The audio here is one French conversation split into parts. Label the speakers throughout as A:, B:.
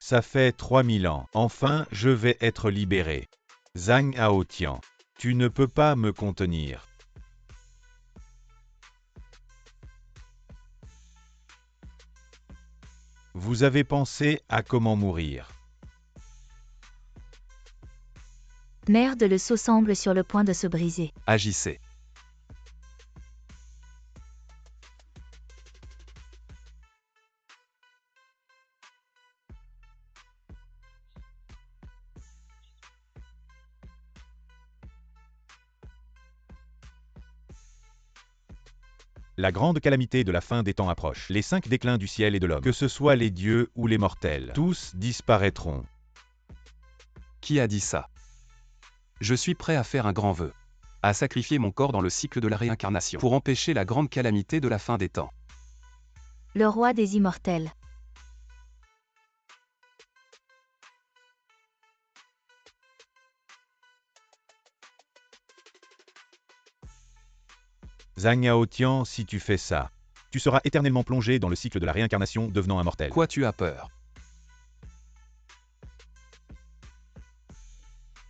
A: Ça fait 3000 ans. Enfin, je vais être libéré. Zhang Haotian, tu ne peux pas me contenir. Vous avez pensé à comment mourir.
B: Merde, le seau semble sur le point de se briser.
C: Agissez.
A: La grande calamité de la fin des temps approche. Les 5 déclins du ciel et de l'homme, que ce soit les dieux ou les mortels, tous disparaîtront.
C: Qui a dit ça? Je suis prêt à faire un grand vœu. À sacrifier mon corps dans le cycle de la réincarnation pour empêcher la grande calamité de la fin des temps.
B: Le roi des immortels.
A: Zhang Haotian, si tu fais ça, tu seras éternellement plongé dans le cycle de la réincarnation, devenant un mortel.
C: Quoi, tu as peur?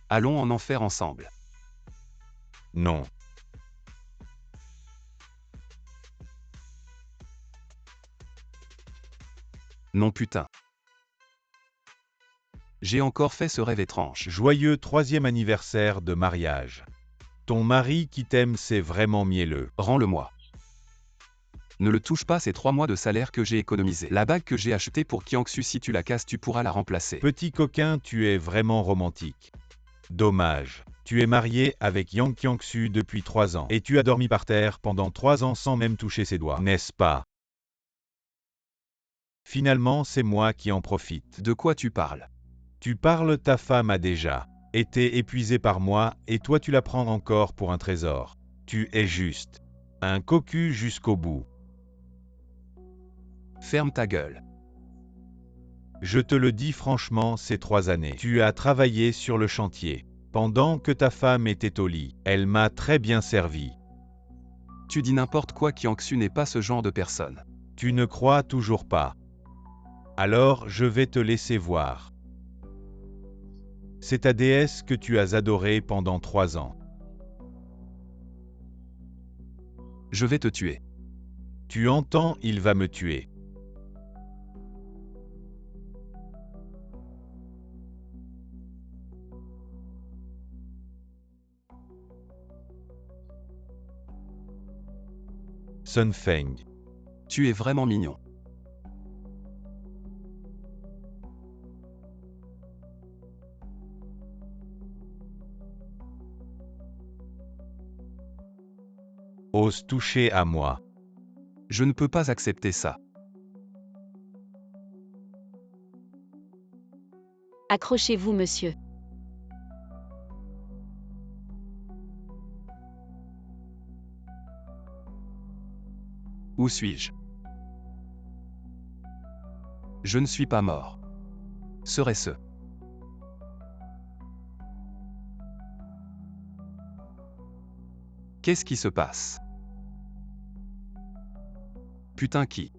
C: Allons en enfer ensemble.
A: Non.
C: Non putain. J'ai encore fait ce rêve étrange.
A: Joyeux 3e anniversaire de mariage. Ton mari qui t'aime, c'est vraiment mielleux.
C: Rends-le-moi. Ne le touche pas, ces 3 mois de salaire que j'ai économisé. La bague que j'ai achetée pour Kiangsu, si tu la casses, tu pourras la remplacer.
A: Petit coquin, tu es vraiment romantique. Dommage. Tu es marié avec Yang Kiangsu depuis 3 ans. Et tu as dormi par terre pendant 3 ans sans même toucher ses doigts, n'est-ce pas? Finalement, c'est moi qui en profite.
C: De quoi tu parles?
A: Tu parles, ta femme a déjà été épuisée par moi, et toi tu la prends encore pour un trésor. Tu es juste un cocu jusqu'au bout.
C: Ferme ta gueule.
A: Je te le dis franchement, ces 3 années, tu as travaillé sur le chantier. Pendant que ta femme était au lit, elle m'a très bien servi.
C: Tu dis n'importe quoi, Kiangsu n'est pas ce genre de personne.
A: Tu ne crois toujours pas. Alors, je vais te laisser voir. C'est ta déesse que tu as adorée pendant 3 ans.
C: Je vais te tuer.
A: Tu entends, il va me tuer. Sun Feng.
C: Tu es vraiment mignon.
A: Ose toucher à moi.
C: Je ne peux pas accepter ça.
B: Accrochez-vous, monsieur.
C: Où suis-je? Je ne suis pas mort. Serait-ce? Qu'est-ce qui se passe? Putain, qui?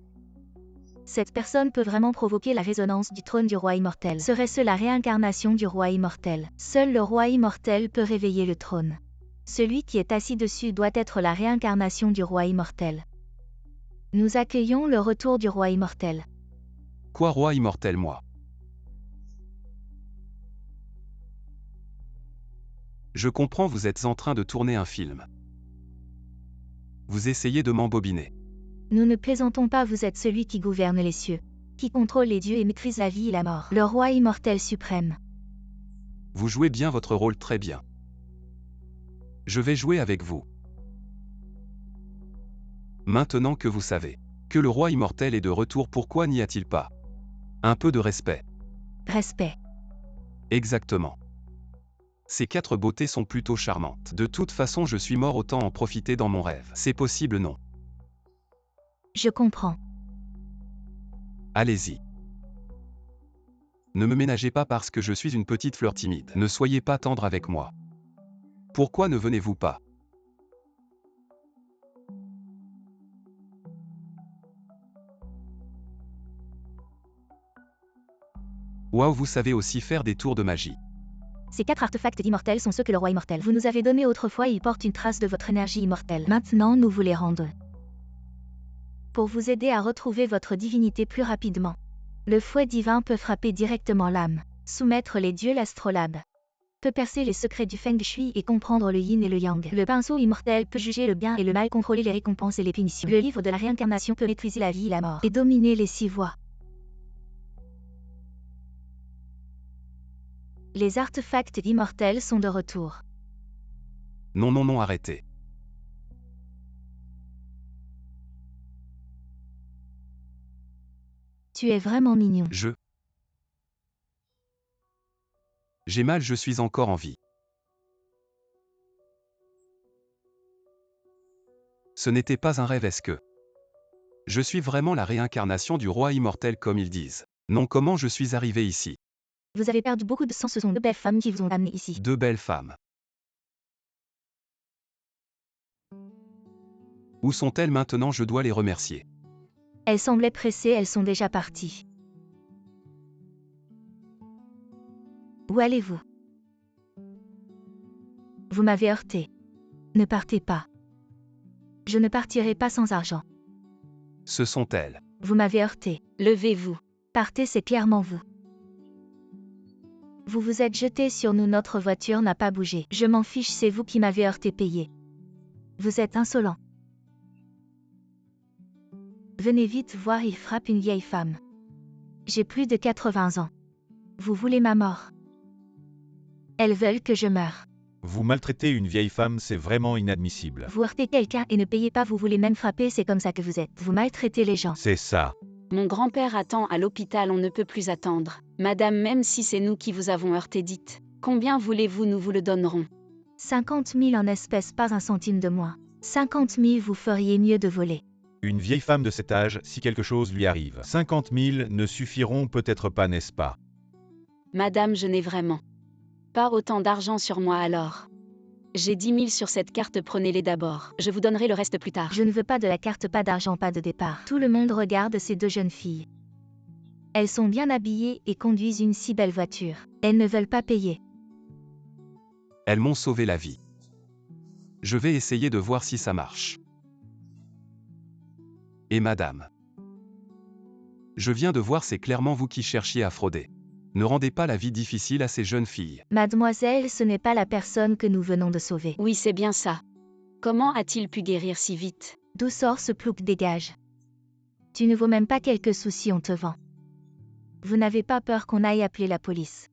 B: Cette personne peut vraiment provoquer la résonance du trône du roi immortel. Serait-ce la réincarnation du roi immortel? Seul le roi immortel peut réveiller le trône. Celui qui est assis dessus doit être la réincarnation du roi immortel. Nous accueillons le retour du roi immortel.
C: Quoi, roi immortel, moi? Je comprends, vous êtes en train de tourner un film. Vous essayez de m'embobiner.
B: Nous ne plaisantons pas, vous êtes celui qui gouverne les cieux, qui contrôle les dieux et maîtrise la vie et la mort. Le roi immortel suprême.
C: Vous jouez bien votre rôle, très bien. Je vais jouer avec vous. Maintenant que vous savez que le roi immortel est de retour, pourquoi n'y a-t-il pas un peu de respect?
B: Respect.
C: Exactement. Ces 4 beautés sont plutôt charmantes. De toute façon, je suis mort, autant en profiter dans mon rêve. C'est possible, non?
B: Je comprends.
C: Allez-y. Ne me ménagez pas parce que je suis une petite fleur timide. Ne soyez pas tendre avec moi. Pourquoi ne venez-vous pas? Waouh, vous savez aussi faire des tours de magie.
B: Ces 4 artefacts immortels sont ceux que le roi immortel vous nous avez donnés autrefois et ils portent une trace de votre énergie immortelle. Maintenant, nous vous les rendons. Pour vous aider à retrouver votre divinité plus rapidement. Le fouet divin peut frapper directement l'âme, soumettre les dieux l'astrolabe. Peut percer les secrets du feng shui et comprendre le yin et le yang. Le pinceau immortel peut juger le bien et le mal, contrôler les récompenses et les punitions. Le livre de la réincarnation peut maîtriser la vie et la mort et dominer les 6 voies. Les artefacts immortels sont de retour.
C: Non, non, non, arrêtez.
B: Tu es vraiment mignon.
C: J'ai mal, je suis encore en vie. Ce n'était pas un rêve, est-ce que je suis vraiment la réincarnation du roi immortel comme ils disent? Non, comment je suis arrivé ici?
B: Vous avez perdu beaucoup de sang, ce sont 2 belles femmes qui vous ont amené ici.
C: 2 belles femmes. Où sont-elles maintenant? Je dois les remercier.
B: Elles semblaient pressées, elles sont déjà parties. Où allez-vous? Vous m'avez heurté. Ne partez pas. Je ne partirai pas sans argent.
C: Ce sont elles.
B: Vous m'avez heurté. Levez-vous. Partez, c'est clairement vous. Vous vous êtes jeté sur nous, notre voiture n'a pas bougé. Je m'en fiche, c'est vous qui m'avez heurté, payé. Vous êtes insolent. Venez vite voir, il frappe une vieille femme. J'ai plus de 80 ans. Vous voulez ma mort? Elles veulent que je meure.
A: Vous maltraitez une vieille femme, c'est vraiment inadmissible.
B: Vous heurtez quelqu'un et ne payez pas, vous voulez même frapper, c'est comme ça que vous êtes. Vous maltraitez les gens.
A: C'est ça.
D: Mon grand-père attend à l'hôpital, on ne peut plus attendre. Madame, même si c'est nous qui vous avons heurté, dites. Combien voulez-vous, nous vous le donnerons.
B: 50 000 en espèces, pas un centime de moins. 50 000, vous feriez mieux de voler.
A: Une vieille femme de cet âge, si quelque chose lui arrive. 50 000 ne suffiront peut-être pas, n'est-ce pas?
D: Madame, je n'ai vraiment pas autant d'argent sur moi alors. J'ai 10 000 sur cette carte, prenez-les d'abord. Je vous donnerai le reste plus tard.
B: Je ne veux pas de la carte, pas d'argent, pas de départ. Tout le monde regarde ces 2 jeunes filles. Elles sont bien habillées et conduisent une si belle voiture. Elles ne veulent pas payer.
C: Elles m'ont sauvé la vie. Je vais essayer de voir si ça marche. Et madame, je viens de voir, c'est clairement vous qui cherchiez à frauder. Ne rendez pas la vie difficile à ces jeunes filles.
B: Mademoiselle, ce n'est pas la personne que nous venons de sauver.
D: Oui, c'est bien ça. Comment a-t-il pu guérir si vite?
B: D'où sort ce plouc, dégage. Tu ne vaux même pas quelques sous si on te vend. Vous n'avez pas peur qu'on aille appeler la police?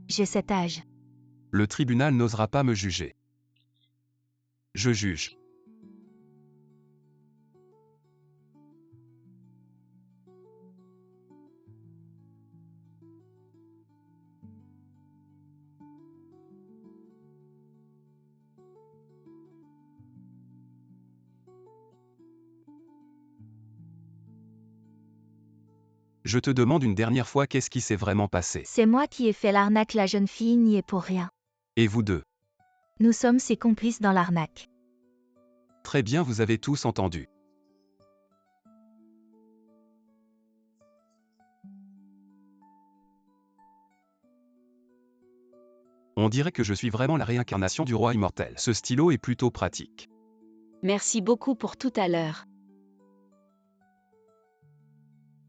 B: J'ai cet âge.
C: Le tribunal n'osera pas me juger. Je juge. Je te demande une dernière fois, qu'est-ce qui s'est vraiment passé?
B: C'est moi qui ai fait l'arnaque, la jeune fille n'y est pour rien.
C: Et vous deux?
B: Nous sommes ses complices dans l'arnaque.
C: Très bien, vous avez tous entendu. On dirait que je suis vraiment la réincarnation du roi immortel. Ce stylo est plutôt pratique.
D: Merci beaucoup pour tout à l'heure.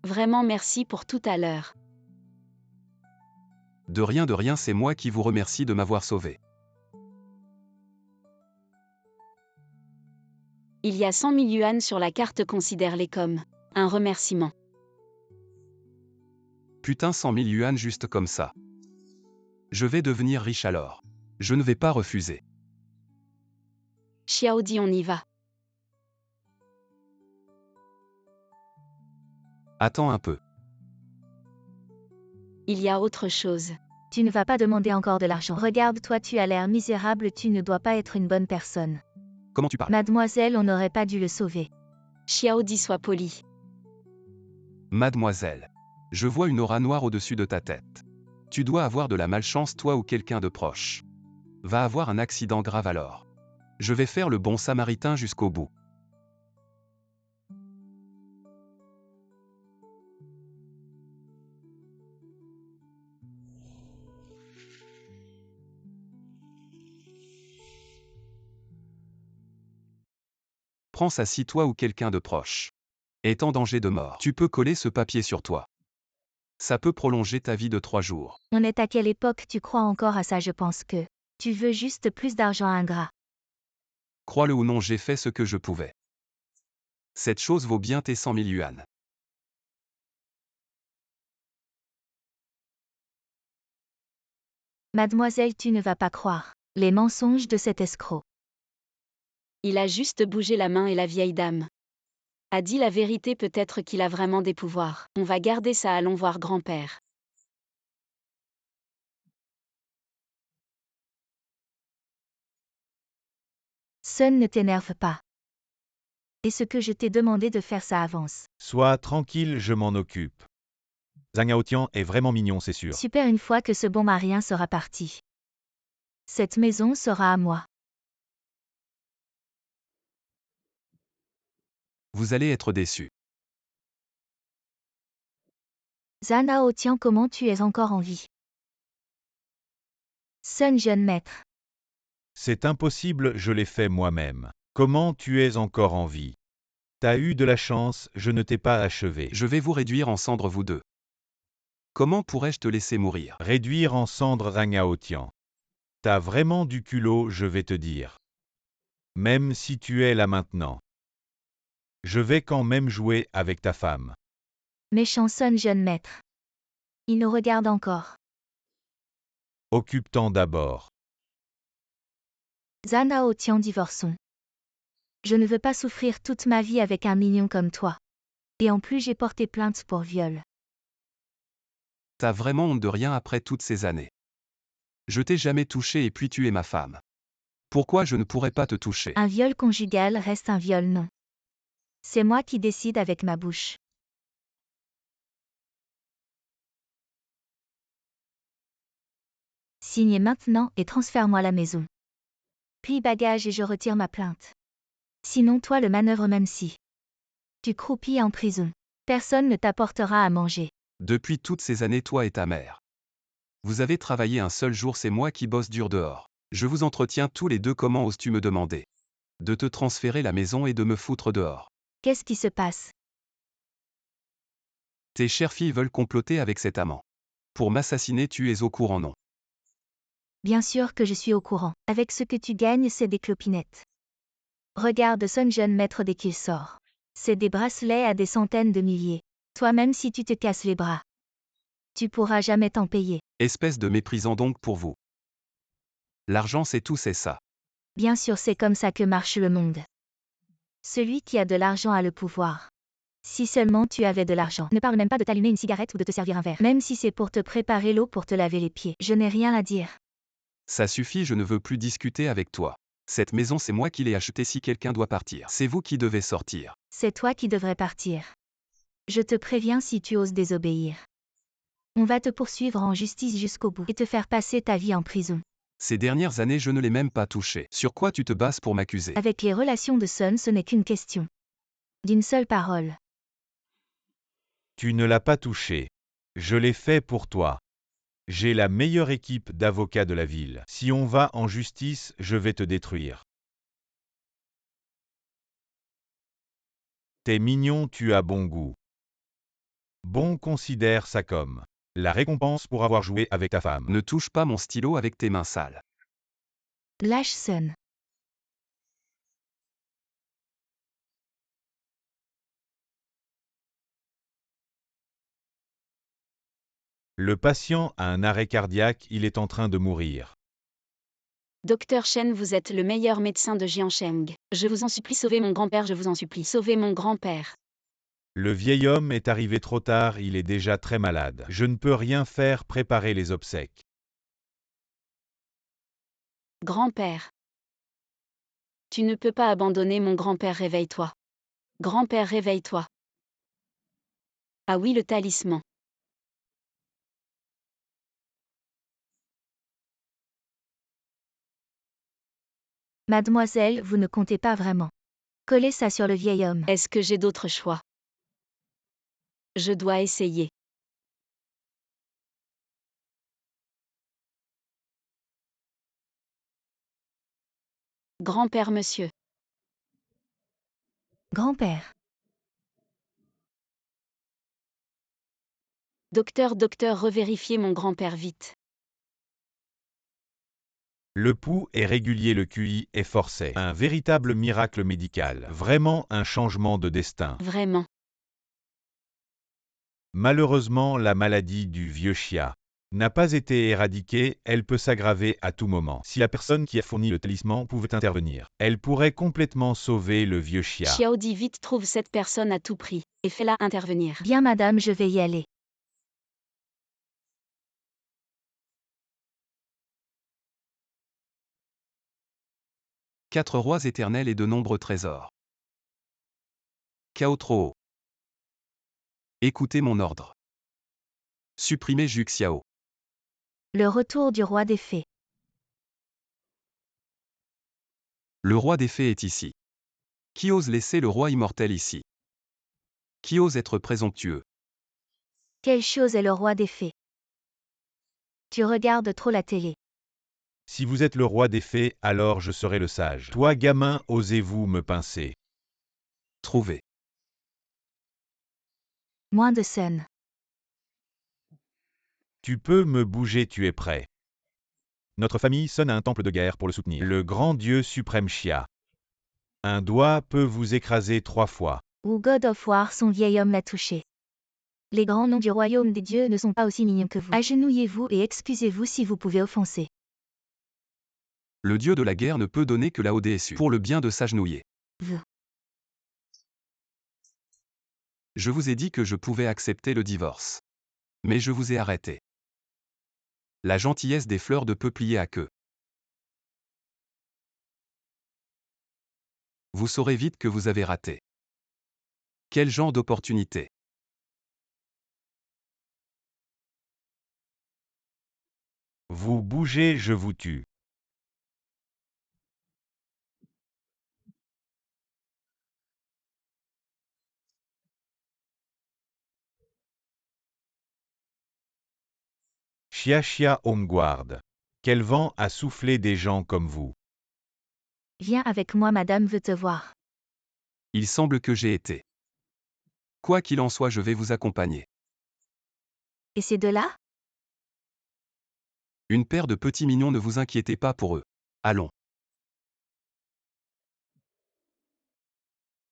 D: Vraiment merci pour tout à l'heure.
C: De rien, c'est moi qui vous remercie de m'avoir sauvé.
D: Il y a 100 000 yuan sur la carte, considère-les comme un remerciement.
C: Putain, 100 000 yuan juste comme ça. Je vais devenir riche alors. Je ne vais pas refuser.
D: Xiao Di, on y va.
C: Attends un peu.
D: Il y a autre chose.
B: Tu ne vas pas demander encore de l'argent. Regarde-toi, tu as l'air misérable, tu ne dois pas être une bonne personne.
C: Comment tu parles?
B: Mademoiselle, on n'aurait pas dû le sauver.
D: Xiao Di, sois poli.
C: Mademoiselle. Je vois une aura noire au-dessus de ta tête. Tu dois avoir de la malchance, toi ou quelqu'un de proche. Va avoir un accident grave alors. Je vais faire le bon samaritain jusqu'au bout. Prends ça si toi ou quelqu'un de proche est en danger de mort. Tu peux coller ce papier sur toi. Ça peut prolonger ta vie de 3 jours.
B: On est à quelle époque tu crois encore à ça? Je pense que tu veux juste plus d'argent ingrat.
C: Crois-le ou non, j'ai fait ce que je pouvais. Cette chose vaut bien tes 100 000 yuan.
B: Mademoiselle, tu ne vas pas croire les mensonges de cet escroc.
D: Il a juste bougé la main et la vieille dame a dit la vérité. Peut-être qu'il a vraiment des pouvoirs. On va garder ça, allons voir grand-père.
B: Sun, ne t'énerve pas. Et ce que je t'ai demandé de faire, ça avance.
A: Sois tranquille, je m'en occupe. Zhang Yaotian est vraiment mignon, c'est sûr.
B: Super, une fois que ce bon marien sera parti. Cette maison sera à moi.
C: Vous allez être déçus.
B: Zhang Yaotian, comment tu es encore en vie? Sun, jeune maître.
A: C'est impossible, je l'ai fait moi-même. Comment tu es encore en vie? T'as eu de la chance, je ne t'ai pas achevé.
C: Je vais vous réduire en cendres vous deux. Comment pourrais-je te laisser mourir?
A: Réduire en cendres Zhang Yaotian. T'as vraiment du culot, je vais te dire. Même si tu es là maintenant. Je vais quand même jouer avec ta femme.
B: Méchant Sun, jeune maître. Il nous regarde encore.
A: Occupe-t'en d'abord.
B: Zhang Yaotian, divorçons. Je ne veux pas souffrir toute ma vie avec un mignon comme toi. Et en plus, j'ai porté plainte pour viol.
C: T'as vraiment honte de rien après toutes ces années. Je t'ai jamais touché et puis tu es ma femme. Pourquoi je ne pourrais pas te toucher?
B: Un viol conjugal reste un viol, non. C'est moi qui décide avec ma bouche. Signe maintenant et transfère-moi la maison. Plie bagage et je retire ma plainte. Sinon toi le manœuvre même si tu croupis en prison. Personne ne t'apportera à manger.
C: Depuis toutes ces années, toi et ta mère. Vous avez travaillé un seul jour, c'est moi qui bosse dur dehors. Je vous entretiens tous les deux, comment oses-tu me demander de te transférer la maison et de me foutre dehors?
B: Qu'est-ce qui se passe?
C: Tes chères filles veulent comploter avec cet amant. Pour m'assassiner, tu es au courant, non?
B: Bien sûr que je suis au courant. Avec ce que tu gagnes, c'est des clopinettes. Regarde son jeune maître dès qu'il sort. C'est des bracelets à des centaines de milliers. Toi-même si tu te casses les bras. Tu pourras jamais t'en payer.
C: Espèce de méprisant donc pour vous. L'argent c'est tout, c'est ça.
B: Bien sûr, c'est comme ça que marche le monde. Celui qui a de l'argent a le pouvoir. Si seulement tu avais de l'argent. Ne parle même pas de t'allumer une cigarette ou de te servir un verre. Même si c'est pour te préparer l'eau pour te laver les pieds. Je n'ai rien à dire.
C: Ça suffit, je ne veux plus discuter avec toi. Cette maison c'est moi qui l'ai achetée, si quelqu'un doit partir, c'est vous qui devez sortir.
B: C'est toi qui devrais partir. Je te préviens si tu oses désobéir. On va te poursuivre en justice jusqu'au bout et te faire passer ta vie en prison.
C: Ces dernières années je ne l'ai même pas touché. Sur quoi tu te bases pour m'accuser?
B: Avec les relations de Sun, ce n'est qu'une question d'une seule parole.
A: Tu ne l'as pas touché. Je l'ai fait pour toi. J'ai la meilleure équipe d'avocats de la ville. Si on va en justice, je vais te détruire. T'es mignon, tu as bon goût. Bon, considère ça comme la récompense pour avoir joué avec ta femme.
C: Ne touche pas mon stylo avec tes mains sales.
B: Lâche Sun.
A: Le patient a un arrêt cardiaque, il est en train de mourir.
D: Docteur Shen, vous êtes le meilleur médecin de Jiancheng. Je vous en supplie, sauvez mon grand-père, je vous en supplie, sauvez mon grand-père.
A: Le vieil homme est arrivé trop tard, il est déjà très malade. Je ne peux rien faire, préparer les obsèques.
D: Grand-père. Tu ne peux pas abandonner mon grand-père, réveille-toi. Grand-père, réveille-toi. Ah oui, le talisman.
B: Mademoiselle, vous ne comptez pas vraiment. Collez ça sur le vieil homme.
D: Est-ce que j'ai d'autres choix? Je dois essayer. Grand-père, monsieur.
B: Grand-père.
D: Docteur, revérifiez mon grand-père vite.
A: Le pouls est régulier, le QI est forcé. Un véritable miracle médical. Vraiment un changement de destin.
D: Vraiment.
A: Malheureusement, la maladie du vieux Chia n'a pas été éradiquée, elle peut s'aggraver à tout moment. Si la personne qui a fourni le talisman pouvait intervenir, elle pourrait complètement sauver le vieux Chia.
D: Xiao Di, vite trouve cette personne à tout prix, et fais-la intervenir.
B: Bien madame, je vais y aller.
C: Quatre rois éternels et de nombreux trésors. Cao Trop. Écoutez mon ordre. Supprimez Zhu Xiao.
B: Le retour du roi des fées.
C: Le roi des fées est ici. Qui ose laisser le roi immortel ici? Qui ose être présomptueux?
B: Quelle chose est le roi des fées? Tu regardes trop la télé.
A: Si vous êtes le roi des fées, alors je serai le sage. Toi, gamin, osez-vous me pincer?
C: Trouvé.
B: Moins de scène.
A: Tu peux me bouger, tu es prêt. Notre famille sonne à un temple de guerre pour le soutenir. Le grand dieu suprême Chia. Un doigt peut vous écraser 3 fois.
B: Ou God of War, son vieil homme l'a touché. Les grands noms du royaume des dieux ne sont pas aussi mignons que vous. Agenouillez-vous et excusez-vous si vous pouvez offenser.
C: Le dieu de la guerre ne peut donner que la ODSU. Pour le bien de s'agenouiller.
B: Vous.
C: Je vous ai dit que je pouvais accepter le divorce. Mais je vous ai arrêté. La gentillesse des fleurs de peuplier à queue. Vous saurez vite que vous avez raté. Quel genre d'opportunité?
A: Vous bougez, je vous tue. Chia Chia Homeguard. Quel vent a soufflé des gens comme vous?
B: Viens avec moi, madame veut te voir.
C: Il semble que j'ai été. Quoi qu'il en soit, je vais vous accompagner.
B: Et ces deux-là?
C: Une paire de petits mignons, ne vous inquiétez pas pour eux. Allons.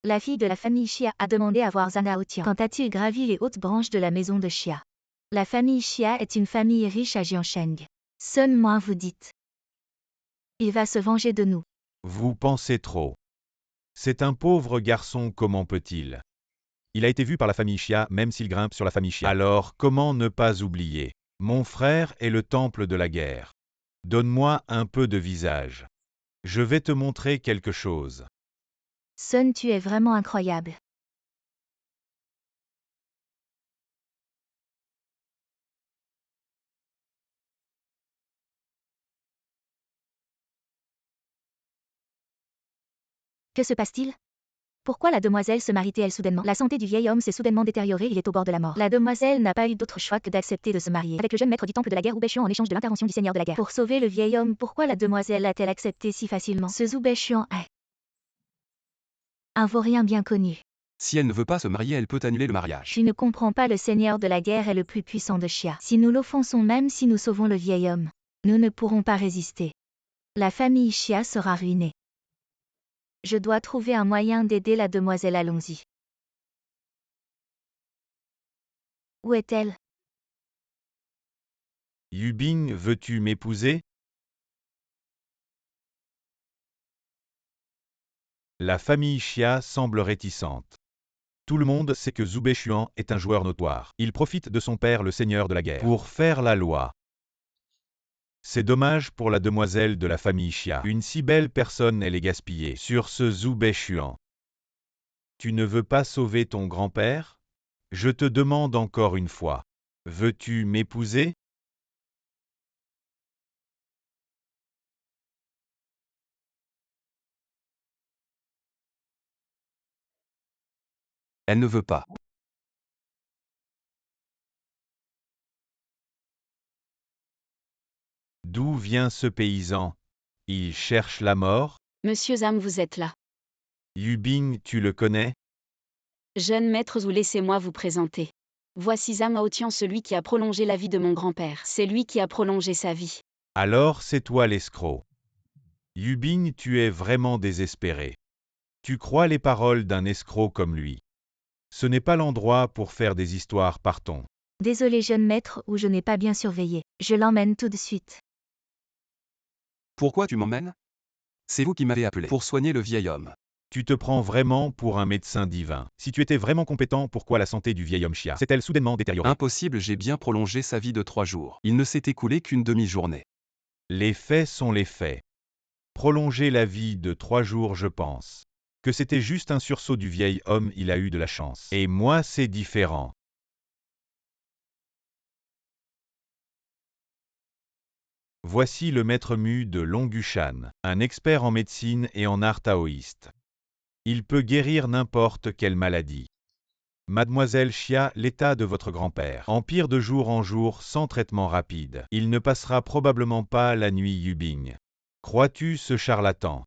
B: La fille de la famille Chia a demandé à voir Zhang Haotian. Quand as-tu gravi les hautes branches de la maison de Chia? La famille Chia est une famille riche à Jiansheng. Seulement vous dites. Il va se venger de nous.
A: Vous pensez trop. C'est un pauvre garçon, comment peut-il? Il a été vu par la famille Chia, même s'il grimpe sur la famille Chia. Alors, comment ne pas oublier? Mon frère est le temple de la guerre. Donne-moi un peu de visage. Je vais te montrer quelque chose.
B: Sun, tu es vraiment incroyable. Que se passe-t-il? Pourquoi la demoiselle se marie-t-elle soudainement? La santé du vieil homme s'est soudainement détériorée, il est au bord de la mort. La demoiselle n'a pas eu d'autre choix que d'accepter de se marier avec le jeune maître du temple de la guerre Zhu en échange de l'intervention du seigneur de la guerre. Pour sauver le vieil homme, pourquoi la demoiselle a-t-elle accepté si facilement? Ce Zhu Beichuan est un vaurien bien connu.
C: Si elle ne veut pas se marier, elle peut annuler le mariage.
B: Tu ne comprends pas, le seigneur de la guerre est le plus puissant de Chia. Si nous l'offensons, même si nous sauvons le vieil homme, nous ne pourrons pas résister. La famille Chia sera ruinée. Je dois trouver un moyen d'aider la demoiselle, allons-y. Où est-elle?
A: Yubing, veux-tu m'épouser? La famille Chia semble réticente. Tout le monde sait que Zhu Beichuan est un joueur notoire. Il profite de son père, le seigneur de la guerre, pour faire la loi. C'est dommage pour la demoiselle de la famille Chia. Une si belle personne, elle est gaspillée sur ce Zhu Beichuan. Tu ne veux pas sauver ton grand-père? Je te demande encore une fois. Veux-tu m'épouser?
C: Elle ne veut pas.
A: D'où vient ce paysan? Il cherche la mort?
D: Monsieur Zhang, vous êtes là.
A: Yubing, tu le connais?
D: Jeune maître Zhou, laissez-moi vous présenter. Voici Zhao Tian, celui qui a prolongé la vie de mon grand-père. C'est lui qui a prolongé sa vie.
A: Alors c'est toi l'escroc. Yubing, tu es vraiment désespéré. Tu crois les paroles d'un escroc comme lui. Ce n'est pas l'endroit pour faire des histoires, partons.
B: Désolé jeune maître, ou je n'ai pas bien surveillé. Je l'emmène tout de suite.
C: Pourquoi tu m'emmènes? C'est vous qui m'avez appelé pour soigner le vieil homme.
A: Tu te prends vraiment pour un médecin divin. Si tu étais vraiment compétent, pourquoi la santé du vieil homme Xia s'est-elle soudainement détériorée?
C: Impossible, j'ai bien prolongé sa vie de 3 jours. Il ne s'est écoulé qu'une demi-journée.
A: Les faits sont les faits. Prolonger la vie de 3 jours, je pense que c'était juste un sursaut du vieil homme, il a eu de la chance. Et moi, c'est différent. Voici le maître Mu de Longushan, un expert en médecine et en art taoïste. Il peut guérir n'importe quelle maladie. Mademoiselle Xia, l'état de votre grand-père empire de jour en jour sans traitement rapide. Il ne passera probablement pas la nuit Yubing. Crois-tu ce charlatan?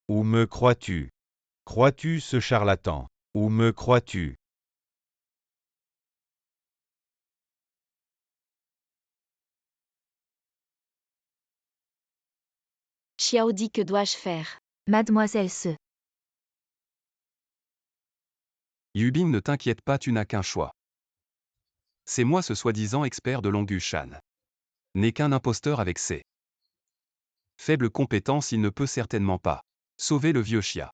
A: Ou me crois-tu? Crois-tu ce charlatan? Ou me crois-tu?
D: Xiao dit, que dois-je faire?
B: Mademoiselle Se.
C: Yubing, ne t'inquiète pas, tu n'as qu'un choix. C'est moi, ce soi-disant expert de Longushan. N'est qu'un imposteur avec ses faibles compétences, il ne peut certainement pas sauver le vieux Xia.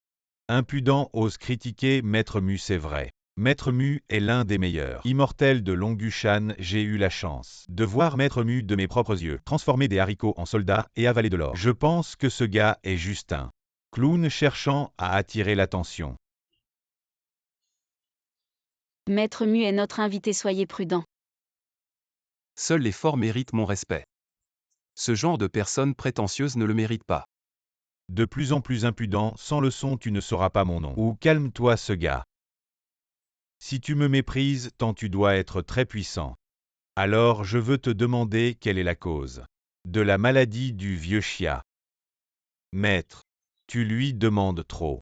A: Impudent ose critiquer Maître Mu, c'est vrai. Maître Mu est l'un des meilleurs immortels de Longushan. J'ai eu la chance de voir Maître Mu de mes propres yeux transformer des haricots en soldats et avaler de l'or. Je pense que ce gars est juste un clown cherchant à attirer l'attention.
D: Maître Mu est notre invité, soyez prudent.
C: Seuls les forts méritent mon respect. Ce genre de personnes prétentieuses ne le mérite pas.
A: De plus en plus impudent, sans leçon tu ne sauras pas mon nom. Ou calme-toi ce gars. Si tu me méprises, tant tu dois être très puissant. Alors je veux te demander quelle est la cause de la maladie du vieux Xia. Maître, tu lui demandes trop.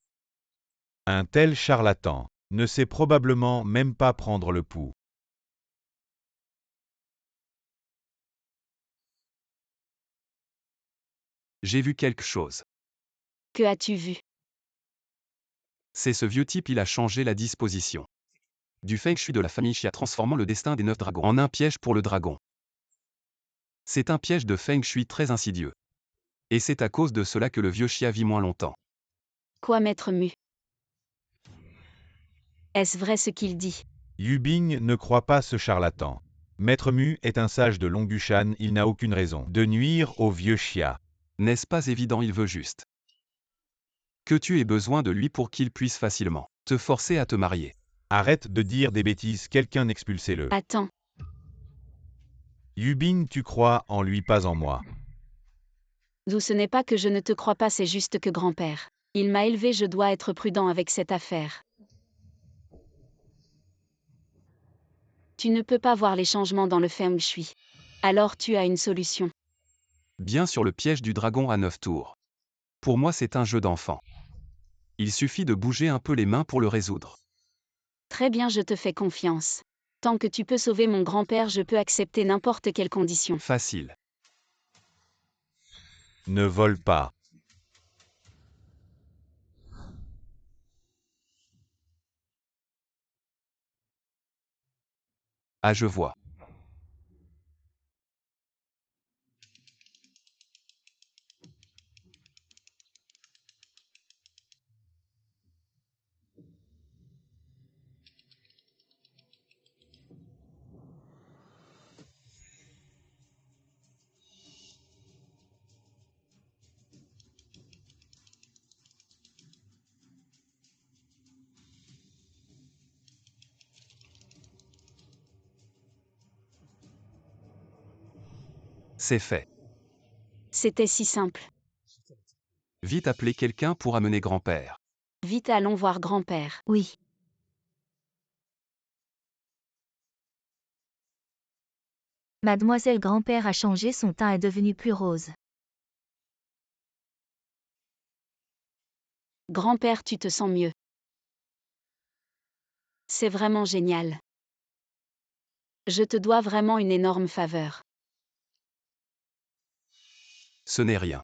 A: Un tel charlatan ne sait probablement même pas prendre le pouls.
C: J'ai vu quelque chose.
D: Que as-tu vu?
C: C'est ce vieux type, il a changé la disposition du feng shui de la famille Xia, transformant le destin des 9 dragons en un piège pour le dragon. C'est un piège de feng shui très insidieux. Et c'est à cause de cela que le vieux Xia vit moins longtemps.
D: Quoi, Maître Mu? Est-ce vrai ce qu'il dit?
A: Yubing ne croit pas ce charlatan. Maître Mu est un sage de Longushan, il n'a aucune raison de nuire au vieux Xia.
C: N'est-ce pas évident, il veut juste que tu aies besoin de lui pour qu'il puisse facilement te forcer à te marier.
A: Arrête de dire des bêtises, quelqu'un expulsez-le.
D: Attends.
A: Yubing, tu crois en lui, pas en moi.
D: Zhou, ce n'est pas que je ne te crois pas, c'est juste que grand-père. Il m'a élevé, je dois être prudent avec cette affaire. Tu ne peux pas voir les changements dans le feng shui. Alors tu as une solution.
C: Bien sûr, le piège du dragon à 9 tours. Pour moi, c'est un jeu d'enfant. Il suffit de bouger un peu les mains pour le résoudre.
D: Très bien, je te fais confiance. Tant que tu peux sauver mon grand-père, je peux accepter n'importe quelle condition.
C: Facile.
A: Ne vole pas.
C: Ah, je vois. C'est fait.
D: C'était si simple.
C: Vite appeler quelqu'un pour amener grand-père.
D: Vite, allons voir grand-père.
B: Oui. Mademoiselle grand-père a changé, son teint est devenu plus rose.
D: Grand-père, tu te sens mieux. C'est vraiment génial. Je te dois vraiment une énorme faveur.
C: Ce n'est rien.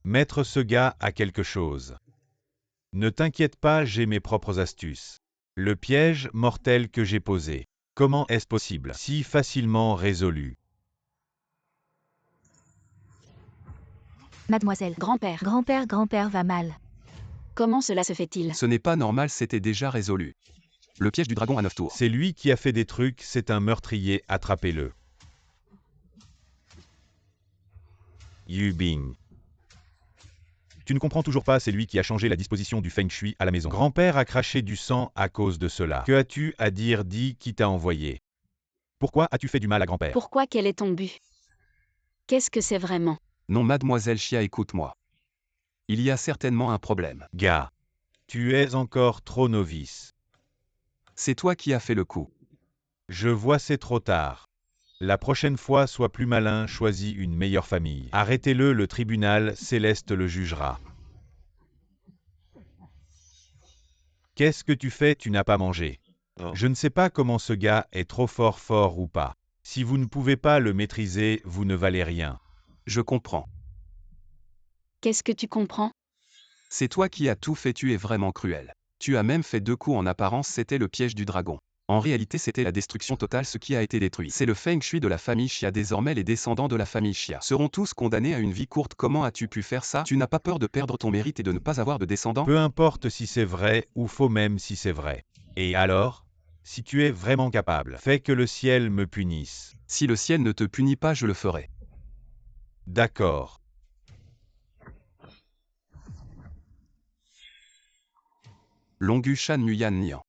A: Maître, ce gars a quelque chose. Ne t'inquiète pas, j'ai mes propres astuces. Le piège mortel que j'ai posé. Comment est-ce possible? Si facilement résolu.
B: Mademoiselle.
D: Grand-père,
B: Grand-père va mal.
D: comment cela se fait-il?
C: Ce n'est pas normal, c'était déjà résolu. Le piège du dragon à 9 tours.
A: C'est lui qui a fait des trucs, c'est un meurtrier, attrapez-le. Yu Bing. Tu ne comprends toujours pas, c'est lui qui a changé la disposition du Feng Shui à la maison. Grand-père a craché du sang à cause de cela. Que as-tu à dire? Dis qui t'a envoyé. Pourquoi as-tu fait du mal à grand-père?
D: Pourquoi, quel est ton but? Qu'est-ce que c'est vraiment?
C: Non, mademoiselle Chia, écoute-moi. Il y a certainement un problème.
A: Gars, tu es encore trop novice.
C: C'est toi qui as fait le coup.
A: Je vois, c'est trop tard. La prochaine fois, sois plus malin, choisis une meilleure famille. Arrêtez-le, le tribunal céleste le jugera. Qu'est-ce que tu fais? Tu n'as pas mangé.
E: Non.
A: Je ne sais pas comment ce gars est trop fort ou pas. Si vous ne pouvez pas le maîtriser, vous ne valez rien.
C: Je comprends.
D: Qu'est-ce que tu comprends?
C: C'est toi qui as tout fait, tu es vraiment cruel. Tu as même fait 2 coups en apparence, c'était le piège du dragon. En réalité, c'était la destruction totale, ce qui a été détruit. C'est le Feng Shui de la famille Chia. Désormais, les descendants de la famille Chia seront tous condamnés à une vie courte. Comment as-tu pu faire ça? Tu n'as pas peur de perdre ton mérite et de ne pas avoir de descendants?
A: Peu importe si c'est vrai ou faux, même si c'est vrai. Et alors? Si tu es vraiment capable, fais que le ciel me punisse.
C: Si le ciel ne te punit pas, je le ferai.
A: D'accord.
C: Longu Shan Muyan Nian.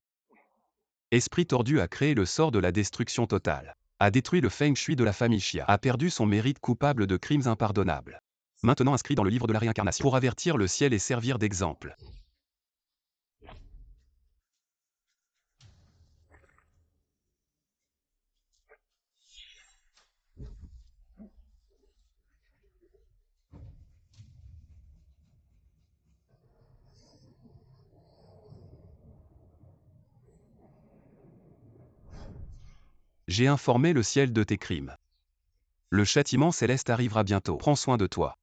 C: Esprit tordu a créé le sort de la destruction totale. A détruit le Feng Shui de la famille Chia. A perdu son mérite, coupable de crimes impardonnables. Maintenant inscrit dans le livre de la réincarnation. Pour avertir le ciel et servir d'exemple. J'ai informé le ciel de tes crimes. Le châtiment céleste arrivera bientôt. Prends soin de toi.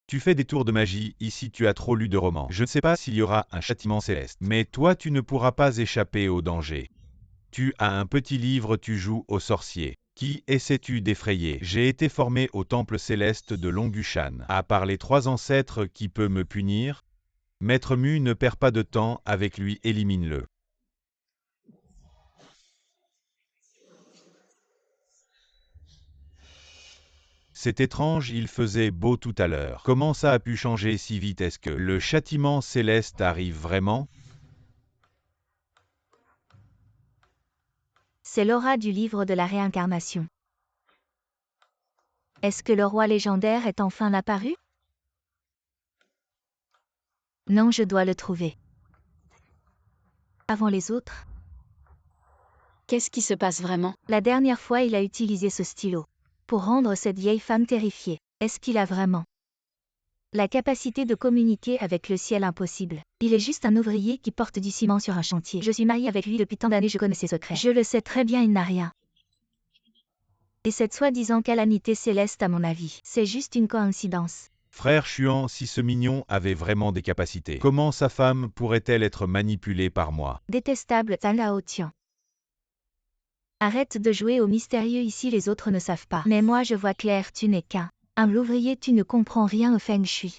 A: Tu fais des tours de magie, ici tu as trop lu de romans. Je ne sais pas s'il y aura un châtiment céleste, mais toi tu ne pourras pas échapper au danger. Tu as un petit livre, tu joues au sorcier. Qui essaies-tu d'effrayer? J'ai été formé au temple céleste de Longushan. À part les 3 ancêtres qui peut me punir? Maître Mu, ne perds pas de temps avec lui, élimine-le. C'est étrange, il faisait beau tout à l'heure. Comment ça a pu changer si vite? Est-ce que le châtiment céleste arrive vraiment?
B: C'est l'aura du livre de la réincarnation. Est-ce que le roi légendaire est enfin apparu? Non, je dois le trouver. Avant les autres.
D: Qu'est-ce qui se passe vraiment?
B: La dernière fois, il a utilisé ce stylo. Pour rendre cette vieille femme terrifiée. Est-ce qu'il a vraiment la capacité de communiquer avec le ciel? Impossible. Il est juste un ouvrier qui porte du ciment sur un chantier. Je suis mariée avec lui depuis tant d'années, je connais ses secrets. Je le sais très bien, il n'a rien. Et cette soi-disant calamité céleste, à mon avis, c'est juste une coïncidence.
A: Frère Chuan, si ce mignon avait vraiment des capacités, comment sa femme pourrait-elle être manipulée par moi?
B: Détestable Zhang Laotian. Arrête de jouer au mystérieux ici, les autres ne savent pas. Mais moi je vois clair, tu n'es qu'un humble ouvrier, tu ne comprends rien au Feng Shui.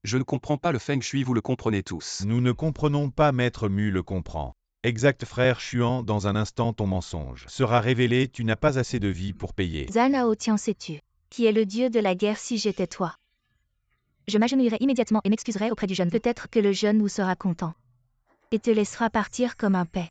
C: Je ne comprends pas le Feng Shui, vous le comprenez tous.
A: Nous ne comprenons pas, Maître Mu le comprend. Exact, frère Chuan, dans un instant ton mensonge sera révélé, tu n'as pas assez de vie pour payer.
B: Zhang Laotian, sais-tu qui est le dieu de la guerre? Si j'étais toi, je m'agenouillerais immédiatement et m'excuserais auprès du jeune. Peut-être que le jeune vous sera content et te laissera partir comme un paix.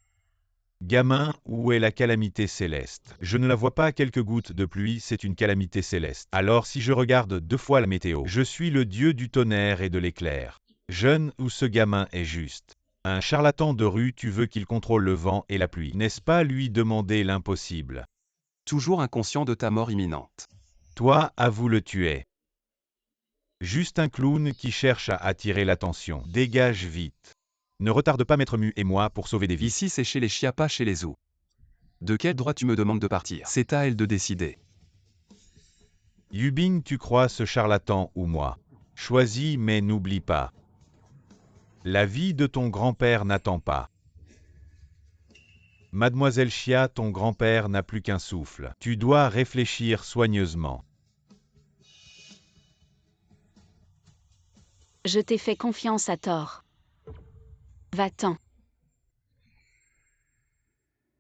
A: Gamin, où est la calamité céleste? Je ne la vois pas, quelques gouttes de pluie, c'est une calamité céleste. Alors si je regarde 2 fois la météo, je suis le dieu du tonnerre et de l'éclair. Jeune, où ce gamin est juste un charlatan de rue, tu veux qu'il contrôle le vent et la pluie. N'est-ce pas lui demander l'impossible?
C: Toujours inconscient de ta mort imminente.
A: Toi, avoue-le, tu es Juste un clown qui cherche à attirer l'attention. Dégage vite. Ne retarde pas Maître Mu et moi pour sauver des vies.
C: Ici c'est chez les Chia, pas chez les Zhou. De quel droit tu me demandes de partir? C'est à elle de décider.
A: Yubing, tu crois ce charlatan ou moi? Choisis, mais n'oublie pas. La vie de ton grand-père n'attend pas. Mademoiselle Chia, ton grand-père n'a plus qu'un souffle. Tu dois réfléchir soigneusement.
D: Je t'ai fait confiance à tort. Va-t'en.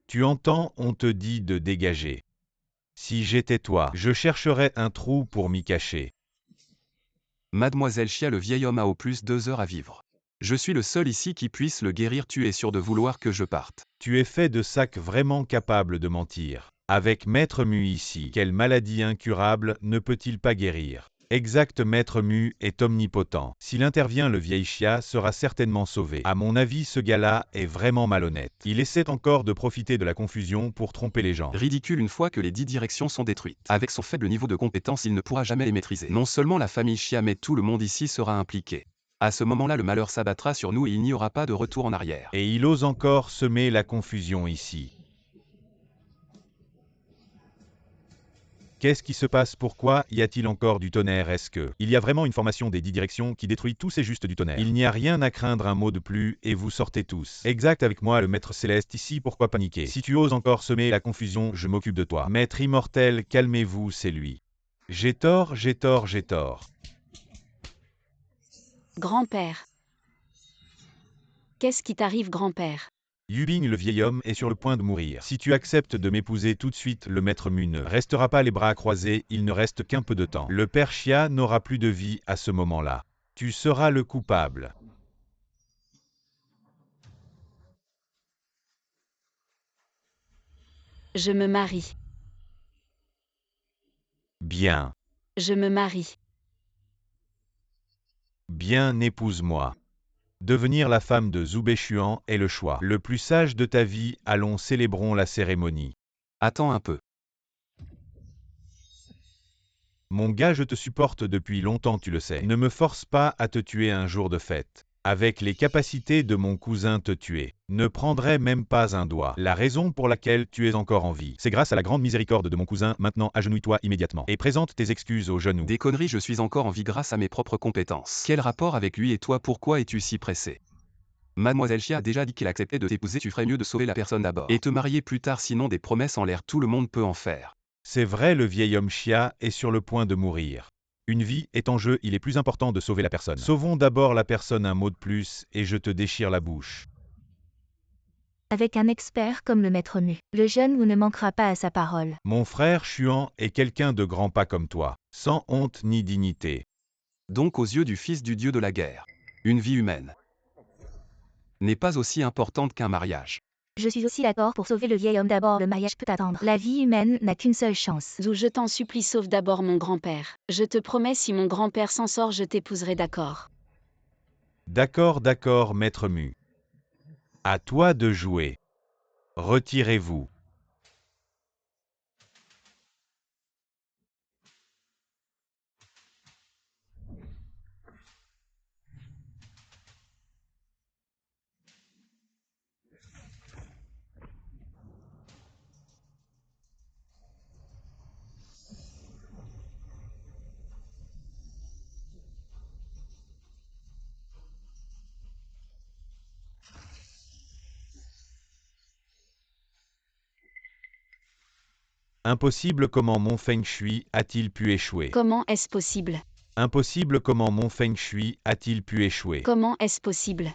A: Tu entends, on te dit de dégager. Si j'étais toi, je chercherais un trou pour m'y cacher.
C: Mademoiselle Chia, le vieil homme a au plus 2 heures à vivre. Je suis le seul ici qui puisse le guérir. Tu es sûr de vouloir que je parte?
A: Tu es fait de sac vraiment capable de mentir. Avec Maître Mu ici, quelle maladie incurable ne peut-il pas guérir? Exact, Maître Mu est omnipotent. S'il intervient, le vieil Chia sera certainement sauvé. À mon avis, ce gars-là est vraiment malhonnête. Il essaie encore de profiter de la confusion pour tromper les gens.
C: Ridicule une fois que les 10 directions sont détruites. Avec son faible niveau de compétence, il ne pourra jamais les maîtriser. Non seulement la famille Chia, mais tout le monde ici sera impliqué. À ce moment-là, le malheur s'abattra sur nous et il n'y aura pas de retour en arrière.
A: Et il ose encore semer la confusion ici. Qu'est-ce qui se passe? Pourquoi y a-t-il encore du tonnerre? Est-ce que il y a vraiment une formation des 10 directions qui détruit tout? C'est juste du tonnerre. Il n'y a rien à craindre, un mot de plus, et vous sortez tous. Exact, avec moi le maître céleste ici, pourquoi paniquer? Si tu oses encore semer la confusion, je m'occupe de toi. Maître immortel, calmez-vous, c'est lui. J'ai tort, j'ai tort, j'ai tort.
D: Grand-père. Qu'est-ce qui t'arrive, grand-père?
A: Yubing, le vieil homme, est sur le point de mourir. Si tu acceptes de m'épouser tout de suite, le maître Mu ne restera pas les bras croisés, il ne reste qu'un peu de temps. Le père Chia n'aura plus de vie à ce moment-là. Tu seras le coupable.
D: Je me marie.
A: Bien.
D: Je me marie.
A: Bien, épouse-moi. Devenir la femme de Zhou Xuan est le choix le plus sage de ta vie. Allons, célébrons la cérémonie.
C: Attends un peu.
A: Mon gars, je te supporte depuis longtemps, tu le sais. Ne me force pas à te tuer un jour de fête. Avec les capacités de mon cousin, te tuer ne prendrait même pas un doigt. La raison pour laquelle tu es encore en vie, c'est grâce à la grande miséricorde de mon cousin. Maintenant, agenouille-toi immédiatement et présente tes excuses aux genoux.
C: Des conneries, je suis encore en vie grâce à mes propres compétences. Quel rapport avec lui et toi? Pourquoi es-tu si pressé? Mademoiselle Chia a déjà dit qu'elle acceptait de t'épouser. Tu ferais mieux de sauver la personne d'abord et te marier plus tard, sinon des promesses en l'air, tout le monde peut en faire.
A: C'est vrai, le vieil homme Chia est sur le point de mourir. Une vie est en jeu, il est plus important de sauver la personne. Sauvons d'abord la personne, un mot de plus, et je te déchire la bouche.
B: Avec un expert comme le maître Mu, le jeune Wu ne manquera pas à sa parole.
A: Mon frère Xuan est quelqu'un de grand pas comme toi, sans honte ni dignité.
C: Donc aux yeux du fils du dieu de la guerre, une vie humaine n'est pas aussi importante qu'un mariage.
B: Je suis aussi d'accord pour sauver le vieil homme. D'abord, le mariage peut attendre. La vie humaine n'a qu'une seule chance.
D: Zhou, je t'en supplie, sauve d'abord mon grand-père. Je te promets, si mon grand-père s'en sort, je t'épouserai, d'accord?
A: D'accord, d'accord, maître Mu. À toi de jouer. Retirez-vous. Impossible, comment mon Feng Shui a-t-il pu échouer?
D: Comment est-ce possible?
A: Impossible, comment mon Feng Shui a-t-il pu échouer?
D: Comment est-ce possible?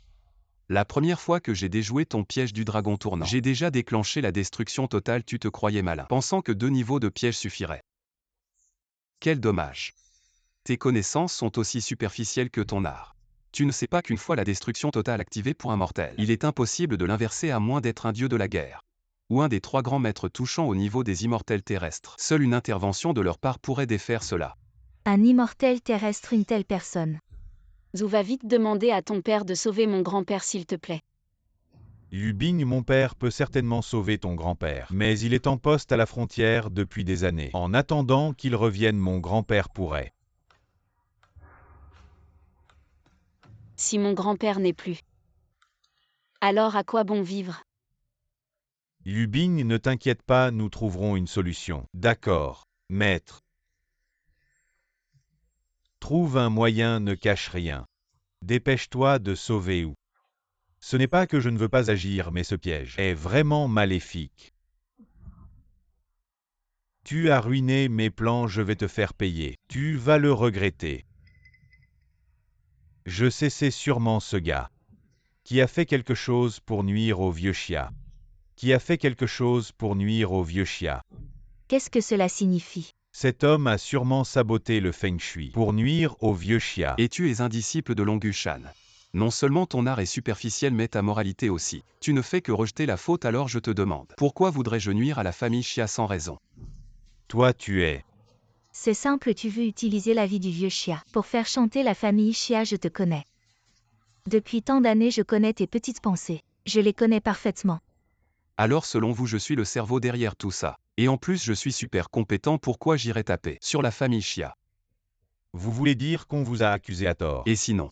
C: La première fois que j'ai déjoué ton piège du dragon tournant, j'ai déjà déclenché la destruction totale. Tu te croyais malin, pensant que 2 niveaux de piège suffiraient. Quel dommage. Tes connaissances sont aussi superficielles que ton art. Tu ne sais pas qu'une fois la destruction totale activée pour un mortel, il est impossible de l'inverser à moins d'être un dieu de la guerre. Ou un des 3 grands maîtres touchant au niveau des immortels terrestres. Seule une intervention de leur part pourrait défaire cela.
B: Un immortel terrestre, une telle personne.
D: Zhou, va vite demander à ton père de sauver mon grand-père, s'il te plaît.
A: Yubing, mon père peut certainement sauver ton grand-père, mais il est en poste à la frontière depuis des années. En attendant qu'il revienne, mon grand-père pourrait.
D: Si mon grand-père n'est plus, alors à quoi bon vivre?
A: Lubing, ne t'inquiète pas, nous trouverons une solution. D'accord, maître. Trouve un moyen, ne cache rien. Dépêche-toi de sauver Ou. Ce n'est pas que je ne veux pas agir, mais ce piège est vraiment maléfique. Tu as ruiné mes plans, je vais te faire payer. Tu vas le regretter. Je sais, c'est sûrement ce gars qui a fait quelque chose pour nuire au vieux Chia. Qui a fait quelque chose pour nuire au vieux Chia.
B: Qu'est-ce que cela signifie?
A: Cet homme a sûrement saboté le Feng Shui pour nuire au vieux Chia.
C: Et tu es un disciple de Longushan. Non seulement ton art est superficiel mais ta moralité aussi. Tu ne fais que rejeter la faute, alors je te demande. Pourquoi voudrais-je nuire à la famille Chia sans raison?
A: Toi tu es.
B: C'est simple, tu veux utiliser la vie du vieux Chia pour faire chanter la famille Chia, je te connais. Depuis tant d'années, je connais tes petites pensées. Je les connais parfaitement.
C: Alors selon vous je suis le cerveau derrière tout ça. Et en plus je suis super compétent, pourquoi j'irais taper sur la famille Chia?
A: Vous voulez dire qu'on vous a accusé à tort.
C: Et sinon?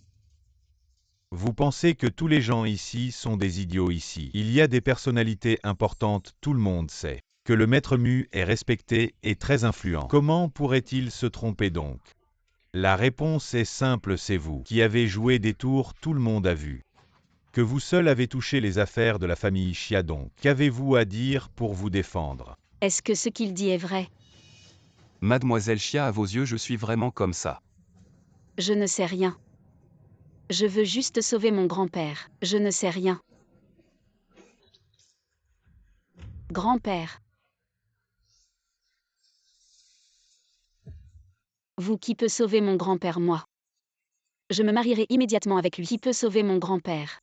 A: Vous pensez que tous les gens ici sont des idiots ici. Il y a des personnalités importantes, tout le monde sait que le maître Mu est respecté et très influent. Comment pourrait-il se tromper donc? La réponse est simple, c'est vous qui avez joué des tours, tout le monde a vu que vous seul avez touché les affaires de la famille Chia donc. Qu'avez-vous à dire pour vous défendre?
D: Est-ce que ce qu'il dit est vrai?
C: Mademoiselle Chia, à vos yeux je suis vraiment comme ça?
D: Je ne sais rien. Je veux juste sauver mon grand-père. Je ne sais rien. Grand-père. Vous, qui peut sauver mon grand-père? Moi. Je me marierai immédiatement avec lui. Qui peut sauver mon grand-père?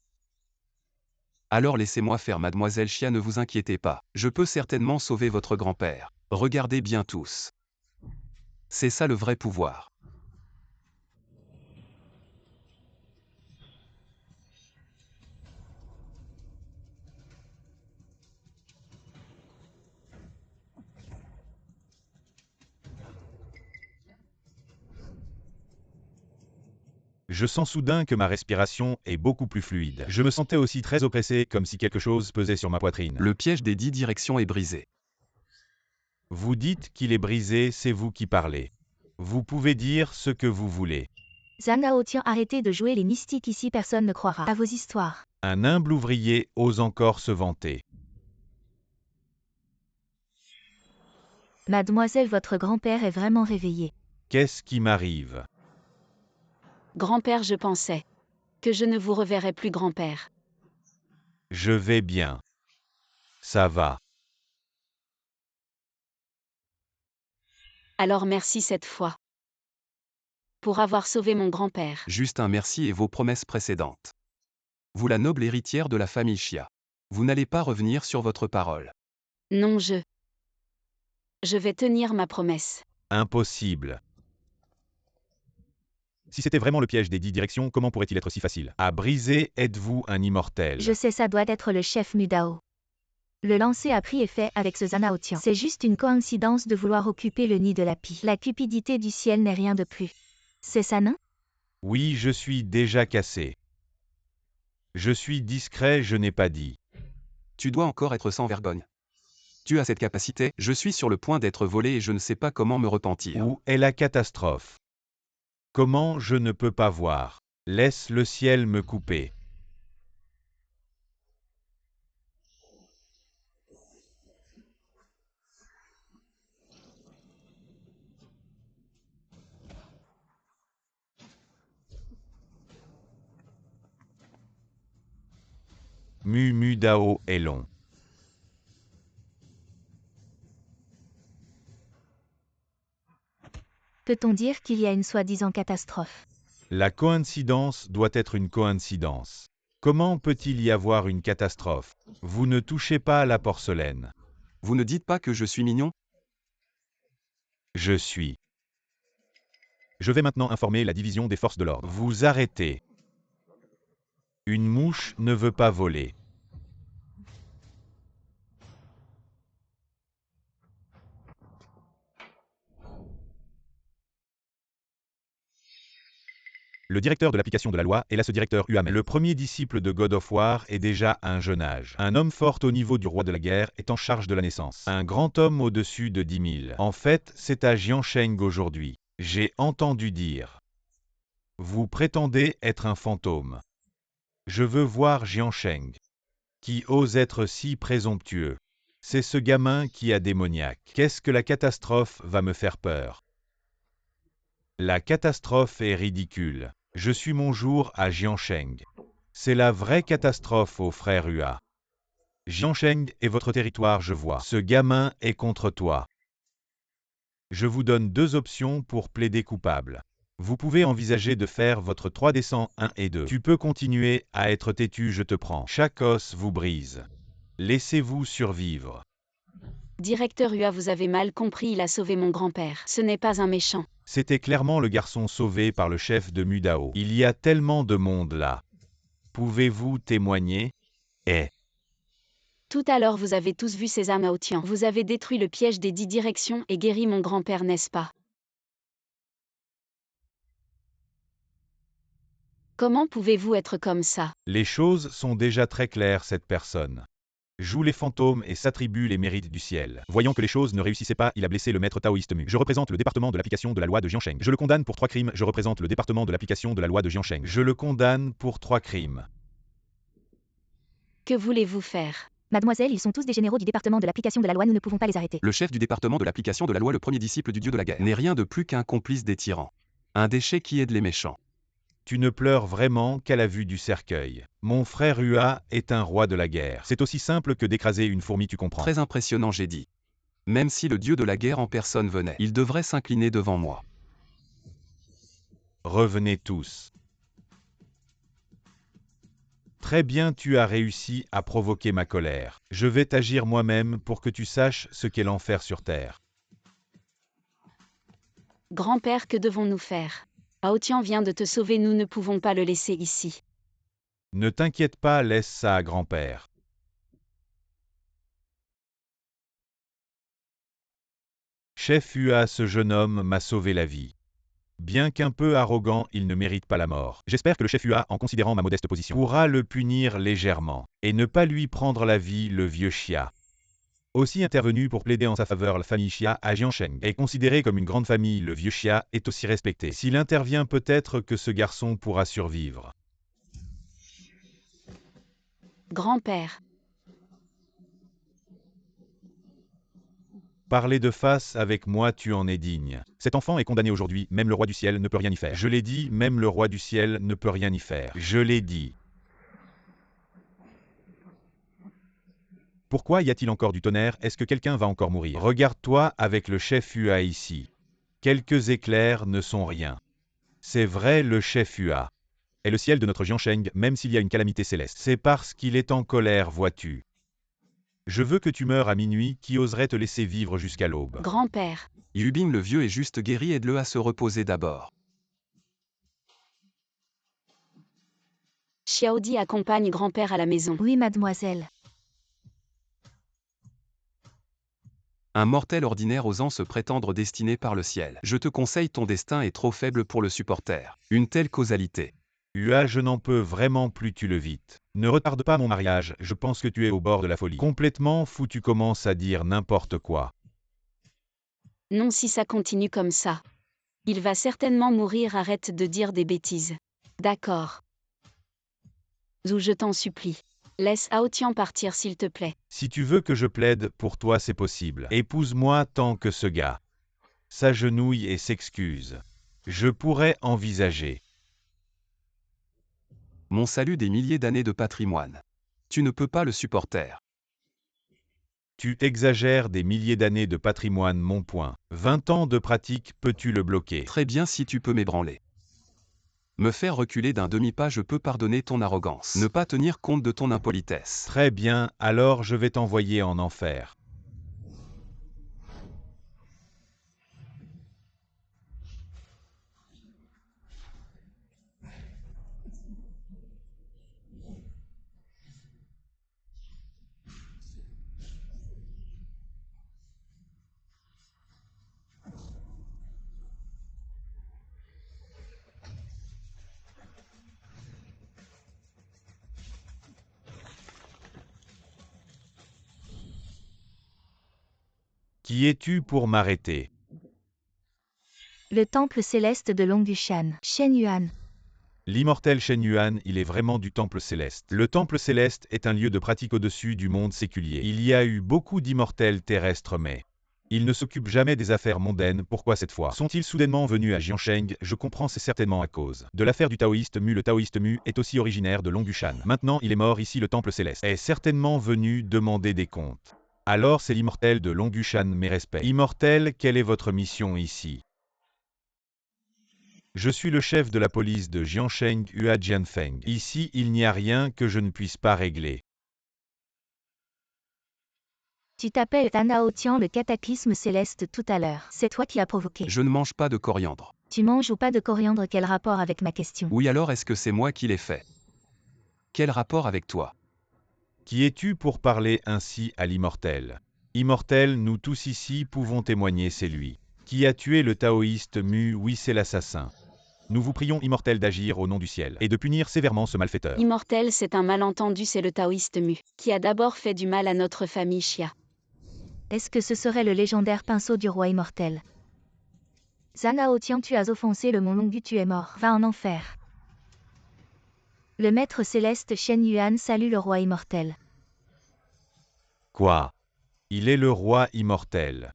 C: Alors laissez-moi faire, mademoiselle Chia, ne vous inquiétez pas. Je peux certainement sauver votre grand-père. Regardez bien tous. C'est ça le vrai pouvoir.
A: Je sens soudain que ma respiration est beaucoup plus fluide. Je me sentais aussi très oppressé, comme si quelque chose pesait sur ma poitrine.
C: Le piège des 10 directions est brisé.
A: Vous dites qu'il est brisé, c'est vous qui parlez. Vous pouvez dire ce que vous voulez.
B: Zhang Haotian, arrêtez de jouer les mystiques ici, personne ne croira à vos histoires.
A: Un humble ouvrier ose encore se vanter.
B: Mademoiselle, votre grand-père est vraiment réveillé.
A: Qu'est-ce qui m'arrive?
D: Grand-père, je pensais que je ne vous reverrais plus, grand-père.
A: Je vais bien. Ça va.
D: Alors merci cette fois pour avoir sauvé mon grand-père.
C: Juste un merci et vos promesses précédentes. Vous, la noble héritière de la famille Chia. Vous n'allez pas revenir sur votre parole.
D: Non, je vais tenir ma promesse.
A: Impossible. Si c'était vraiment le piège des 10 directions, comment pourrait-il être si facile à briser? Êtes-vous un immortel?
B: Je sais, ça doit être le chef Mudao. Le lancer a pris effet avec ce Zhang Haotian. C'est juste une coïncidence de vouloir occuper le nid de la pie. La cupidité du ciel n'est rien de plus. C'est ça, non?
A: Oui, je suis déjà cassé. Je suis discret, je n'ai pas dit.
C: Tu dois encore être sans vergogne. Tu as cette capacité, je suis sur le point d'être volé et je ne sais pas comment me repentir.
A: Où est la catastrophe? Comment je ne peux pas voir? Laisse le ciel me couper. Mu Dao est long.
B: Peut-on dire qu'il y a une soi-disant catastrophe?
A: La coïncidence doit être une coïncidence. Comment peut-il y avoir une catastrophe? Vous ne touchez pas à la porcelaine.
C: Vous ne dites pas que je suis mignon?
A: Je suis. Je vais maintenant informer la division des forces de l'ordre. Vous arrêtez. Une mouche ne veut pas voler. Le directeur de l'application de la loi est là ce directeur Uame. Le premier disciple de God of War est déjà un jeune âge. Un homme fort au niveau du roi de la guerre est en charge de la naissance. Un grand homme au-dessus de 10 000. En fait, c'est à Jiansheng aujourd'hui. J'ai entendu dire. Vous prétendez être un fantôme. Je veux voir Jiansheng. Qui ose être si présomptueux. C'est ce gamin qui a démoniaque. Qu'est-ce que la catastrophe va me faire peur? La catastrophe est ridicule. Je suis mon jour à Jiansheng. C'est la vraie catastrophe au frère Hua. Jiansheng est votre territoire, je vois. Ce gamin est contre toi. Je vous donne 2 options pour plaider coupable. Vous pouvez envisager de faire votre 3D 1 et 2. Tu peux continuer à être têtu, je te prends. Chaque os vous brise. Laissez-vous survivre.
D: Directeur Hua, vous avez mal compris, il a sauvé mon grand-père. Ce n'est pas un méchant.
A: C'était clairement le garçon sauvé par le chef de Mudao. Il y a tellement de monde là. Pouvez-vous témoigner?
D: Tout à l'heure vous avez tous vu ces âmes à Otian. Vous avez détruit le piège des 10 directions et guéri mon grand-père, n'est-ce pas? Comment pouvez-vous être comme ça?
A: Les choses sont déjà très claires, cette personne joue les fantômes et s'attribue les mérites du ciel. Voyant que les choses ne réussissaient pas, il a blessé le maître taoïste Mu. Je représente le département de l'application de la loi de Jiansheng. Je le condamne pour 3 crimes. Je représente le département de l'application de la loi de Jiansheng. Je le condamne pour 3 crimes.
D: Que voulez-vous faire?
B: Mademoiselle, ils sont tous des généraux du département de l'application de la loi, nous ne pouvons pas les arrêter.
C: Le chef du département de l'application de la loi, le premier disciple du dieu de la guerre, n'est rien de plus qu'un complice des tyrans. Un déchet qui aide les méchants.
A: Tu ne pleures vraiment qu'à la vue du cercueil. Mon frère Hua est un roi de la guerre. C'est aussi simple que d'écraser une fourmi, tu comprends.
C: Très impressionnant, j'ai dit. Même si le dieu de la guerre en personne venait, il devrait s'incliner devant moi.
A: Revenez tous. Très bien, tu as réussi à provoquer ma colère. Je vais t'agir moi-même pour que tu saches ce qu'est l'enfer sur terre.
D: Grand-père, que devons-nous faire? Aotian vient de te sauver, nous ne pouvons pas le laisser ici.
A: Ne t'inquiète pas, laisse ça à grand-père. Chef Hua, ce jeune homme m'a sauvé la vie. Bien qu'un peu arrogant, il ne mérite pas la mort. J'espère que le chef Hua, en considérant ma modeste position, pourra le punir légèrement, et ne pas lui prendre la vie, le vieux Xia. Aussi intervenu pour plaider en sa faveur, la famille Xia à Jiansheng est considérée comme une grande famille, le vieux Xia est aussi respecté. S'il intervient, peut-être que ce garçon pourra survivre.
D: Grand-père.
A: Parler de face avec moi, tu en es digne. Cet enfant est condamné aujourd'hui, même le roi du ciel ne peut rien y faire. Je l'ai dit, même le roi du ciel ne peut rien y faire. Je l'ai dit. Pourquoi y a-t-il encore du tonnerre? Est-ce que quelqu'un va encore mourir? Regarde-toi avec le chef Hua ici. Quelques éclairs ne sont rien. C'est vrai, le chef Hua est le ciel de notre Jiansheng, même s'il y a une calamité céleste. C'est parce qu'il est en colère, vois-tu. Je veux que tu meures à minuit, qui oserait te laisser vivre jusqu'à l'aube?
D: Grand-père.
C: Yubing le vieux est juste guéri, aide-le à se reposer d'abord.
D: Xiaodi accompagne grand-père à la maison.
B: Oui, mademoiselle.
C: Un mortel ordinaire osant se prétendre destiné par le ciel. Je te conseille, ton destin est trop faible pour le supporter. Une telle causalité.
A: Hua, je n'en peux vraiment plus, tu le vite. Ne retarde pas mon mariage, je pense que tu es au bord de la folie. Complètement fou, tu commences à dire n'importe quoi.
D: Non, si ça continue comme ça. Il va certainement mourir, arrête de dire des bêtises. D'accord. Zou, je t'en supplie. Laisse Aotian partir s'il te plaît.
A: Si tu veux que je plaide, pour toi c'est possible. Épouse-moi tant que ce gars s'agenouille et s'excuse. Je pourrais envisager.
C: Mon salut des milliers d'années de patrimoine. Tu ne peux pas le supporter.
A: Tu exagères, des milliers d'années de patrimoine, mon point. 20 ans de pratique, peux-tu le bloquer?
C: Très bien, si tu peux m'ébranler. Me faire reculer d'un demi-pas, je peux pardonner ton arrogance. Ne pas tenir compte de ton impolitesse.
A: Très bien, alors je vais t'envoyer en enfer. Qui es-tu pour m'arrêter?
B: Le temple céleste de Longyushan, Shen Yuan.
A: L'immortel Shen Yuan, il est vraiment du temple céleste. Le temple céleste est un lieu de pratique au-dessus du monde séculier. Il y a eu beaucoup d'immortels terrestres mais ils ne s'occupent jamais des affaires mondaines, pourquoi cette fois sont-ils soudainement venus à Jiansheng? Je comprends, c'est certainement à cause de l'affaire du taoïste Mu. Le taoïste Mu est aussi originaire de Longyushan. Maintenant il est mort ici, le temple céleste est certainement venu demander des comptes. Alors c'est l'immortel de Longyushan, mes respects. Immortel, quelle est votre mission ici? Je suis le chef de la police de Jiansheng Hua Jianfeng. Ici, il n'y a rien que je ne puisse pas régler.
B: Tu t'appelles Tanao Tian, le cataclysme céleste tout à l'heure. C'est toi qui l'as provoqué.
C: Je ne mange pas de coriandre.
B: Tu manges ou pas de coriandre, quel rapport avec ma question?
C: Oui, alors est-ce que c'est moi qui l'ai fait? Quel rapport avec toi?
A: Qui es-tu pour parler ainsi à l'immortel? Immortel, nous tous ici pouvons témoigner, c'est lui. Qui a tué le taoïste Mu? Oui, c'est l'assassin. Nous vous prions, immortel, d'agir au nom du ciel et de punir sévèrement ce malfaiteur.
D: Immortel, c'est un malentendu, c'est le taoïste Mu, qui a d'abord fait du mal à notre famille Xia.
B: Est-ce que ce serait le légendaire pinceau du roi immortel? Zanao Tian, tu as offensé le mont Longyu, tu es mort. Va en enfer. Le maître céleste Shen Yuan salue le roi immortel.
A: Quoi? Il est le roi immortel.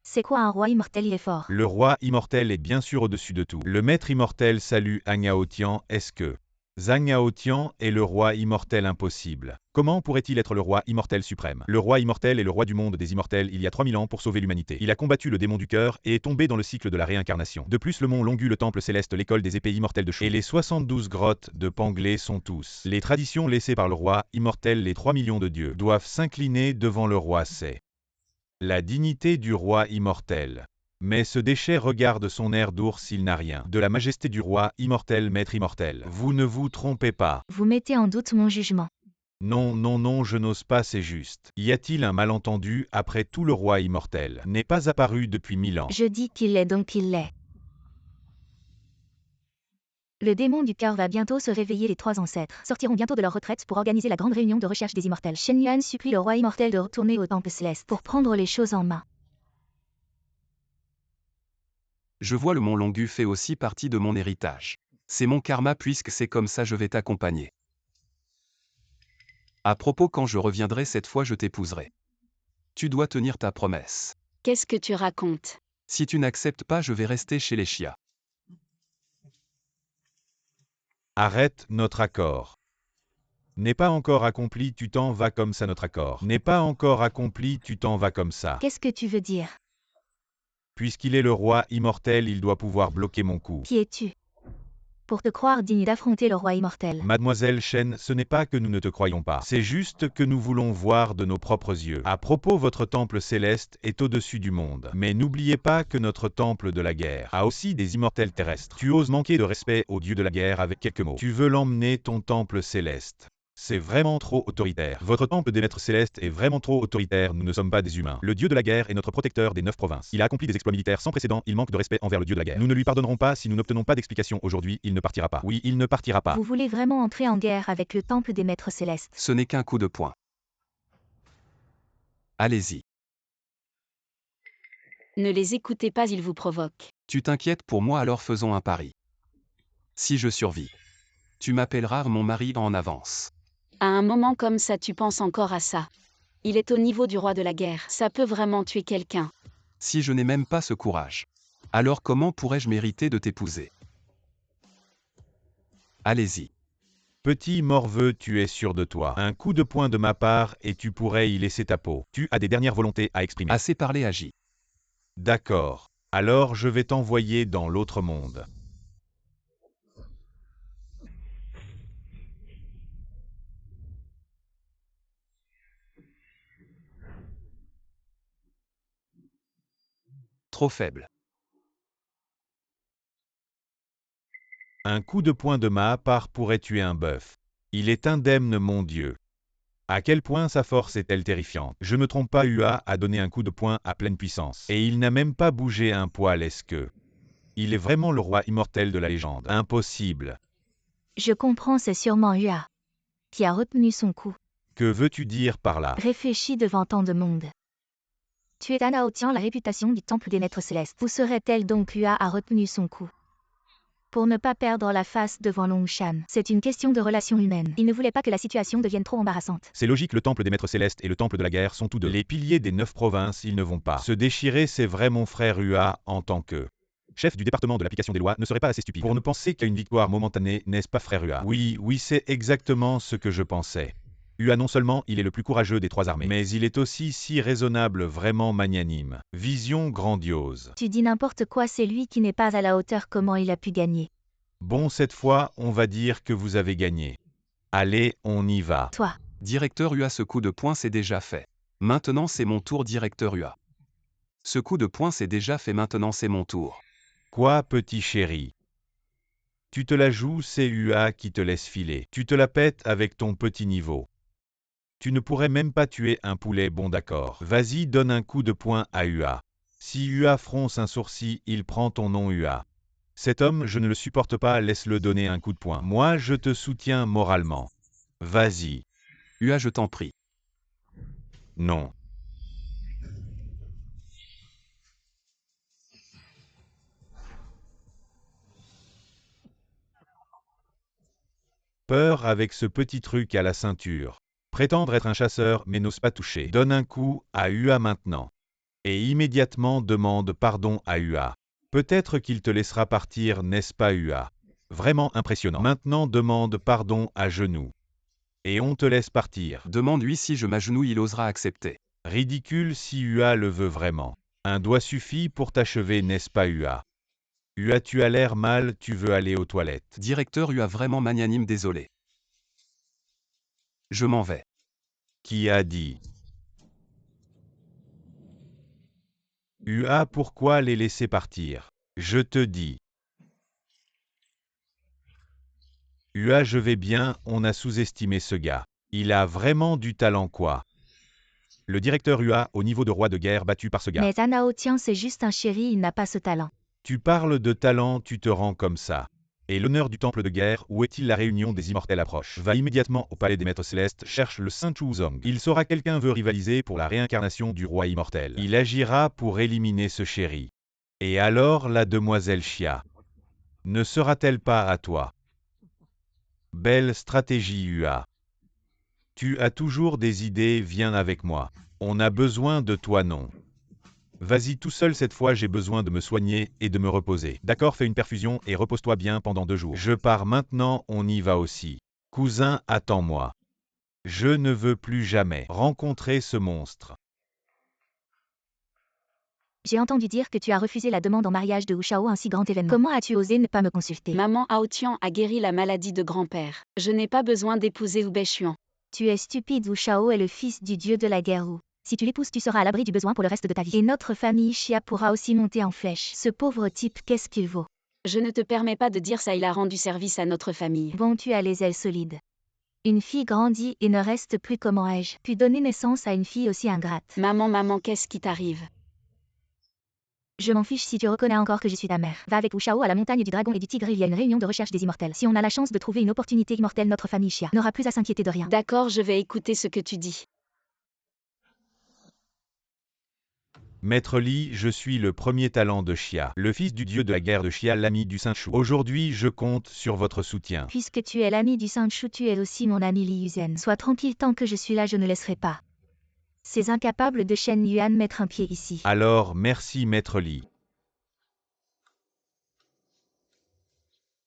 B: C'est quoi un roi immortel? Il est fort.
A: Le roi immortel est bien sûr au-dessus de tout. Le maître immortel salue Zhang Tian. Est-ce que Zhang Tian est le roi immortel? Impossible. Comment pourrait-il être le roi immortel suprême? Le roi immortel est le roi du monde des immortels il y a 3000 ans pour sauver l'humanité. Il a combattu le démon du cœur et est tombé dans le cycle de la réincarnation. De plus, le mont Longyu, le temple céleste, l'école des épées immortelles de Shu et les 72 grottes de Panglé sont tous les traditions laissées par le roi immortel. Les 3 millions de dieux doivent s'incliner devant le roi. C'est la dignité du roi immortel. Mais ce déchet regarde son air d'ours, il n'a rien de la majesté du roi immortel. Maître immortel, vous ne vous trompez pas.
B: Vous mettez en doute mon jugement.
A: Non, non, non, je n'ose pas, c'est juste. Y a-t-il un malentendu? Après tout, le roi immortel n'est pas apparu depuis 1000 ans.
B: Je dis qu'il l'est, donc il l'est. Le démon du cœur va bientôt se réveiller. Les 3 ancêtres sortiront bientôt de leur retraite pour organiser la grande réunion de recherche des immortels. Shen Yuan supplie le roi immortel de retourner au temple céleste pour prendre les choses en main.
C: Je vois le mont Longyu fait aussi partie de mon héritage. C'est mon karma, puisque c'est comme ça, je vais t'accompagner. À propos, quand je reviendrai cette fois, je t'épouserai. Tu dois tenir ta promesse.
D: Qu'est-ce que tu racontes?
C: Si tu n'acceptes pas, je vais rester chez les Xia.
A: Arrête, notre accord n'est pas encore accompli, tu t'en vas comme ça. Notre accord n'est pas encore accompli, tu t'en vas comme ça.
B: Qu'est-ce que tu veux dire?
A: Puisqu'il est le roi immortel, il doit pouvoir bloquer mon coup.
B: Qui es-tu pour te croire digne d'affronter le roi immortel?
A: Mademoiselle Shen, ce n'est pas que nous ne te croyons pas. C'est juste que nous voulons voir de nos propres yeux. À propos, votre temple céleste est au-dessus du monde. Mais n'oubliez pas que notre temple de la guerre a aussi des immortels terrestres. Tu oses manquer de respect au dieu de la guerre avec quelques mots. Tu veux l'emmener, ton temple céleste. C'est vraiment trop autoritaire. Votre temple des maîtres célestes est vraiment trop autoritaire, nous ne sommes pas des humains. Le dieu de la guerre est notre protecteur des 9 provinces. Il a accompli des exploits militaires sans précédent, il manque de respect envers le dieu de la guerre. Nous ne lui pardonnerons pas si nous n'obtenons pas d'explication aujourd'hui, il ne partira pas. Oui, il ne partira pas.
B: Vous voulez vraiment entrer en guerre avec le temple des maîtres célestes?
C: Ce n'est qu'un coup de poing. Allez-y.
D: Ne les écoutez pas, ils vous provoquent.
C: Tu t'inquiètes pour moi, alors faisons un pari. Si je survis, tu m'appelleras mon mari en avance.
D: À un moment comme ça, tu penses encore à ça. Il est au niveau du roi de la guerre. Ça peut vraiment tuer quelqu'un.
C: Si je n'ai même pas ce courage, alors comment pourrais-je mériter de t'épouser? Allez-y.
A: Petit morveux, tu es sûr de toi. Un coup de poing de ma part et tu pourrais y laisser ta peau. Tu as des dernières volontés à exprimer.
C: Assez parlé, agis.
A: D'accord. Alors je vais t'envoyer dans l'autre monde.
C: Trop faible.
A: Un coup de poing de ma part pourrait tuer un bœuf. Il est indemne, mon Dieu. À quel point sa force est-elle terrifiante? Je me trompe pas, Hua a donné un coup de poing à pleine puissance. Et il n'a même pas bougé un poil. Est-ce que il est vraiment le roi immortel de la légende? Impossible.
B: Je comprends, c'est sûrement Hua qui a retenu son coup.
A: Que veux-tu dire par là?
B: Réfléchis devant tant de monde. Tu es Anao tient la réputation du temple des maîtres célestes. Où serait-elle donc Ua a retenu son coup pour ne pas perdre la face devant Longshan. C'est une question de relation humaine. Il ne voulait pas que la situation devienne trop embarrassante.
A: C'est logique, le temple des maîtres célestes et le temple de la guerre sont tous deux les piliers des 9 provinces, ils ne vont pas se déchirer. C'est vrai, mon frère Ua, en tant que chef du département de l'application des lois, ne serait pas assez stupide pour ne penser qu'à une victoire momentanée, n'est-ce pas frère Ua? Oui, c'est exactement ce que je pensais. Ua, non seulement il est le plus courageux des 3 armées, mais il est aussi si raisonnable, vraiment magnanime. Vision grandiose.
B: Tu dis n'importe quoi, c'est lui qui n'est pas à la hauteur. Comment il a pu gagner?
A: Bon, cette fois, on va dire que vous avez gagné. Allez, on y va.
B: Toi.
C: Directeur Ua, ce coup de poing c'est déjà fait. Maintenant c'est mon tour, directeur Ua. Ce coup de poing c'est déjà fait, maintenant c'est mon tour.
A: Quoi, petit chéri? Tu te la joues, c'est Ua qui te laisse filer. Tu te la pètes avec ton petit niveau. Tu ne pourrais même pas tuer un poulet, bon d'accord. Vas-y, donne un coup de poing à Ua. Si Ua fronce un sourcil, il prend ton nom Ua. Cet homme, je ne le supporte pas, laisse-le donner un coup de poing. Moi, je te soutiens moralement. Vas-y.
C: Ua, je t'en prie.
A: Non. Peur avec ce petit truc à la ceinture. Prétendre être un chasseur mais n'ose pas toucher. Donne un coup à Ua maintenant. Et immédiatement demande pardon à Ua. Peut-être qu'il te laissera partir, n'est-ce pas Ua? Vraiment impressionnant. Maintenant demande pardon à genoux. Et on te laisse partir.
C: Demande-lui si je m'agenouille, il osera accepter.
A: Ridicule si Ua le veut vraiment. Un doigt suffit pour t'achever, n'est-ce pas Ua? Ua, tu as l'air mal, tu veux aller aux toilettes.
C: Directeur Ua, vraiment magnanime, désolé. Je m'en vais.
A: Qui a dit? Ua, pourquoi les laisser partir? Je te dis. Ua, je vais bien, on a sous-estimé ce gars. Il a vraiment du talent quoi. Le directeur Ua, au niveau de roi de guerre, battu par ce gars.
B: Mais Anao tient, c'est juste un chéri, il n'a pas ce talent.
A: Tu parles de talent, tu te rends comme ça. Et l'honneur du temple de guerre, où est-il? La réunion des immortels approche. Va immédiatement au palais des maîtres célestes, cherche le Saint Chuzong. Il saura quelqu'un veut rivaliser pour la réincarnation du roi immortel. Il agira pour éliminer ce chéri. Et alors la demoiselle Xia ne sera-t-elle pas à toi? Belle stratégie Ua. Tu as toujours des idées, viens avec moi. On a besoin de toi, non? Vas-y tout seul cette fois, j'ai besoin de me soigner et de me reposer. D'accord, fais une perfusion et repose-toi bien pendant 2 jours. Je pars maintenant, on y va aussi. Cousin, attends-moi. Je ne veux plus jamais rencontrer ce monstre.
B: J'ai entendu dire que tu as refusé la demande en mariage de Wu Shao, un si grand événement. Comment as-tu osé ne pas me consulter?
D: Maman Aotian a guéri la maladie de grand-père. Je n'ai pas besoin d'épouser Oubèchuan.
B: Tu es stupide, Wu Shao est le fils du dieu de la guerre Wu. Si tu l'épouses, tu seras à l'abri du besoin pour le reste de ta vie. Et notre famille Xia pourra aussi monter en flèche. Ce pauvre type, qu'est-ce qu'il vaut?
D: Je ne te permets pas de dire ça, il a rendu service à notre famille.
B: Bon, tu as les ailes solides. Une fille grandit et ne reste plus, comment ai-je pu donner naissance à une fille aussi ingrate?
D: Maman, qu'est-ce qui t'arrive?
B: Je m'en fiche si tu reconnais encore que je suis ta mère. Va avec Wu Shao à la montagne du dragon et du tigre, il y a une réunion de recherche des immortels. Si on a la chance de trouver une opportunité immortelle, notre famille Xia n'aura plus à s'inquiéter de rien.
D: D'accord, je vais écouter ce que tu dis.
A: Maître Li, je suis le premier talent de Xia, le fils du dieu de la guerre de Xia, l'ami du Saint Chu. Aujourd'hui, je compte sur votre soutien.
B: Puisque tu es l'ami du Saint Chu, tu es aussi mon ami Li Yuzen. Sois tranquille, tant que je suis là, je ne laisserai pas ces incapables de Shen Yuan mettre un pied ici.
A: Alors, merci Maître Li.